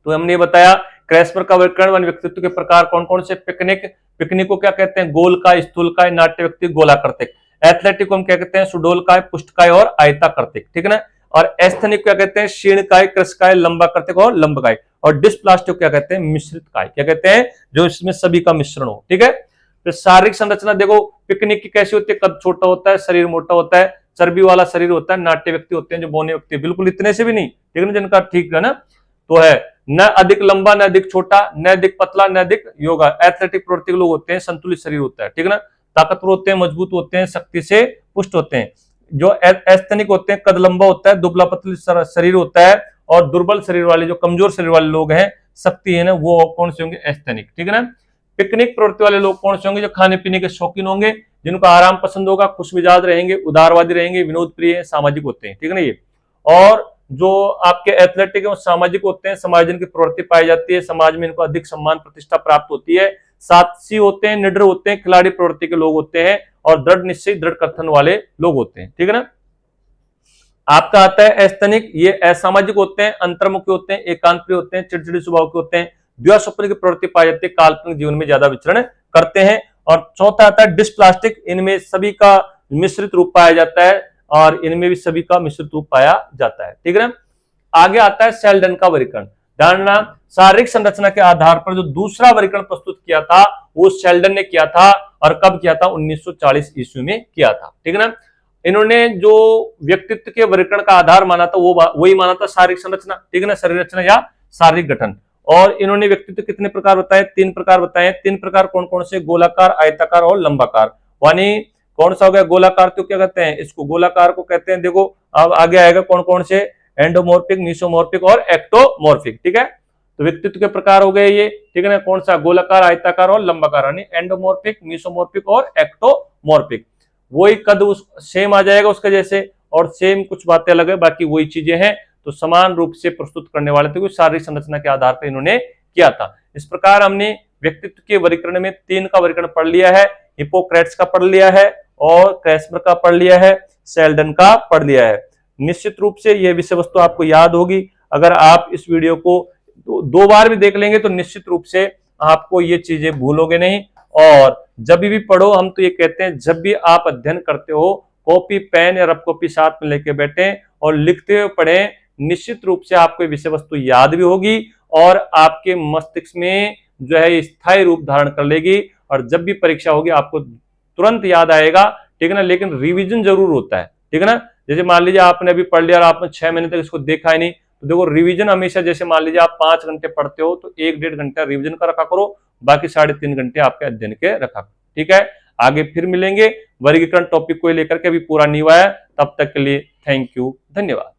Speaker 1: तो हमने बताया क्रैस्मर का वर्गीकरण, व्यक्तित्व के प्रकार कौन कौन से, पिकनिक को क्या कहते हैं, गोलकाय, स्थूलकाय, नाट्य व्यक्ति, गोलाकृतिक। एथलेटिक को हम क्या कहते हैं, सुडोलकाय, पुष्टकाय और आयताकृतिक, ठीक है ना। और एस्थेनिक क्या कहते हैं, शीर्णकाय, कृशकाय, लंबाकृतिक और लंबकाय। और डिस्प्लास्टिक क्या कहते हैं, मिश्रित काय, क्या कहते हैं, जो इसमें सभी का मिश्रण हो, ठीक है। तो शारीरिक संरचना देखो, पिकनिक की कैसी होती है, कद छोटा होता है, शरीर मोटा होता है, चर्बी वाला शरीर होता है। नाट्य व्यक्ति होते हैं जो बौने व्यक्ति, बिल्कुल इतने से भी नहीं, ठीक है ना, जिनका ठीक है ना, तो है न अधिक लंबा, न अधिक छोटा, न अधिक पतला, न अधिक योगा। एथलेटिक प्रवृत्ति के लोग होते हैं, संतुलित शरीर होता है, ठीक है ना, ताकतवर होते हैं, मजबूत होते हैं, शक्ति से पुष्ट होते हैं। जो एस्थेनिक होते हैं, कद लंबा होता है, दुबला पतली शरीर होता है, और दुर्बल शरीर वाले, जो कमजोर शरीर वाले लोग हैं, शक्ति है ना, वो कौन से होंगे, एस्थेनिक, ठीक है ना। पिकनिक प्रवृत्ति वाले लोग कौन से होंगे, जो खाने पीने के शौकीन होंगे, जिनको आराम पसंद होगा, खुश मिजाज रहेंगे, उदारवादी रहेंगे, विनोद प्रिय, सामाजिक होते हैं, ठीक है ना ये। और जो आपके एथलेटिक है वो सामाजिक होते हैं, समायोजन की प्रवृत्ति पाई जाती है, समाज में इनको अधिक सम्मान प्रतिष्ठा प्राप्त होती है। साहसी होते हैं, निडर होते हैं, खिलाड़ी प्रवृत्ति के लोग होते हैं, और दृढ़ निश्चय, दृढ़ कथन वाले लोग होते हैं, ठीक है ना। आपका आता है एस्थेनिक, ये असामाजिक होते हैं, अंतर्मुखी होते हैं, एकांतप्रिय होते हैं, चिड़चिड़े स्वभाव के होते हैं, द्व्यास्वप्न की प्रवृत्ति पाई जाती है, काल्पनिक जीवन में ज्यादा विचरण करते हैं। और चौथा आता है डिस्प्लास्टिक, इनमें सभी का मिश्रित रूप पाया जाता है, और इनमें भी सभी का मिश्रित रूप पाया जाता है, ठीक है ना। आगे आता है सेल्डन का वर्गीकरण। जानना, शारीरिक संरचना के आधार पर जो दूसरा वर्गीकरण प्रस्तुत किया था वो सेल्डन ने किया था, और कब किया था, 1940 ईस्वी में किया था, ठीक है ना। इन्होंने जो व्यक्तित्व के वर्गीकरण का आधार माना था वो वही माना था शारीरिक संरचना, ठीक है ना, शरीर रचना या शारीरिक गठन। और इन्होंने व्यक्तित्व कितने प्रकार बताए, 3 प्रकार बताए। 3 प्रकार कौन कौन से, गोलाकार, आयताकार और लंबाकार। यानी कौन सा हो गया, गोलाकार तो क्या कहते हैं इसको, गोलाकार को कहते हैं, देखो अब आगे आएगा कौन कौन से, एंडोमॉर्फिक, मीसोमॉर्फिक और एक्टोमॉर्फिक, ठीक है। तो व्यक्तित्व के प्रकार हो गए ये, ठीक है ना, कौन सा, गोलाकार, आयताकार और लंबाकार, यानी एंडोमॉर्फिक, मीसोमॉर्फिक और एक्टोमॉर्फिक। वही कद सेम आ जाएगा उसके जैसे, और सेम कुछ बातें अलग है, बाकी वही चीजें हैं। तो समान रूप से प्रस्तुत करने वाले थे, शारीरिक संरचना के आधार पर इन्होंने किया था। इस प्रकार हमने व्यक्तित्व के वर्गीकरण में 3 का वर्गीकरण पढ़ लिया है, हिप्पोक्रेट्स का पढ़ लिया है, और क्रैस्मर का पढ़ लिया है, सेल्डन का पढ़ लिया है। निश्चित रूप से यह विषय वस्तु आपको याद होगी। अगर आप इस वीडियो को 2 बार भी देख लेंगे तो निश्चित रूप से आपको ये चीजें भूलोगे नहीं। और जब भी पढ़ो, हम तो ये कहते हैं जब भी आप अध्ययन करते हो, कॉपी पेन या रफ कॉपी साथ में लेके बैठे और लिखते हुए पढ़ें, निश्चित रूप से आपको विषय वस्तु याद भी होगी, और आपके मस्तिष्क में जो है स्थायी रूप धारण कर लेगी, और जब भी परीक्षा होगी आपको तुरंत याद आएगा, ठीक है ना। लेकिन रिवीजन जरूर होता है, ठीक है ना, जैसे मान लीजिए आपने अभी पढ़ लिया और आपने 6 महीने तक इसको देखा ही नहीं, तो देखो रिवीजन हमेशा, जैसे मान लीजिए आप 5 घंटे पढ़ते हो तो 1-1.5 घंटा रिवीजन का रखा करो, बाकी 3.5 घंटे आपके अध्ययन के रखा करो। ठीक है, आगे फिर मिलेंगे वर्गीकरण टॉपिक को लेकर के, अभी पूरा नहीं हुआ है। तब तक के लिए थैंक यू, धन्यवाद।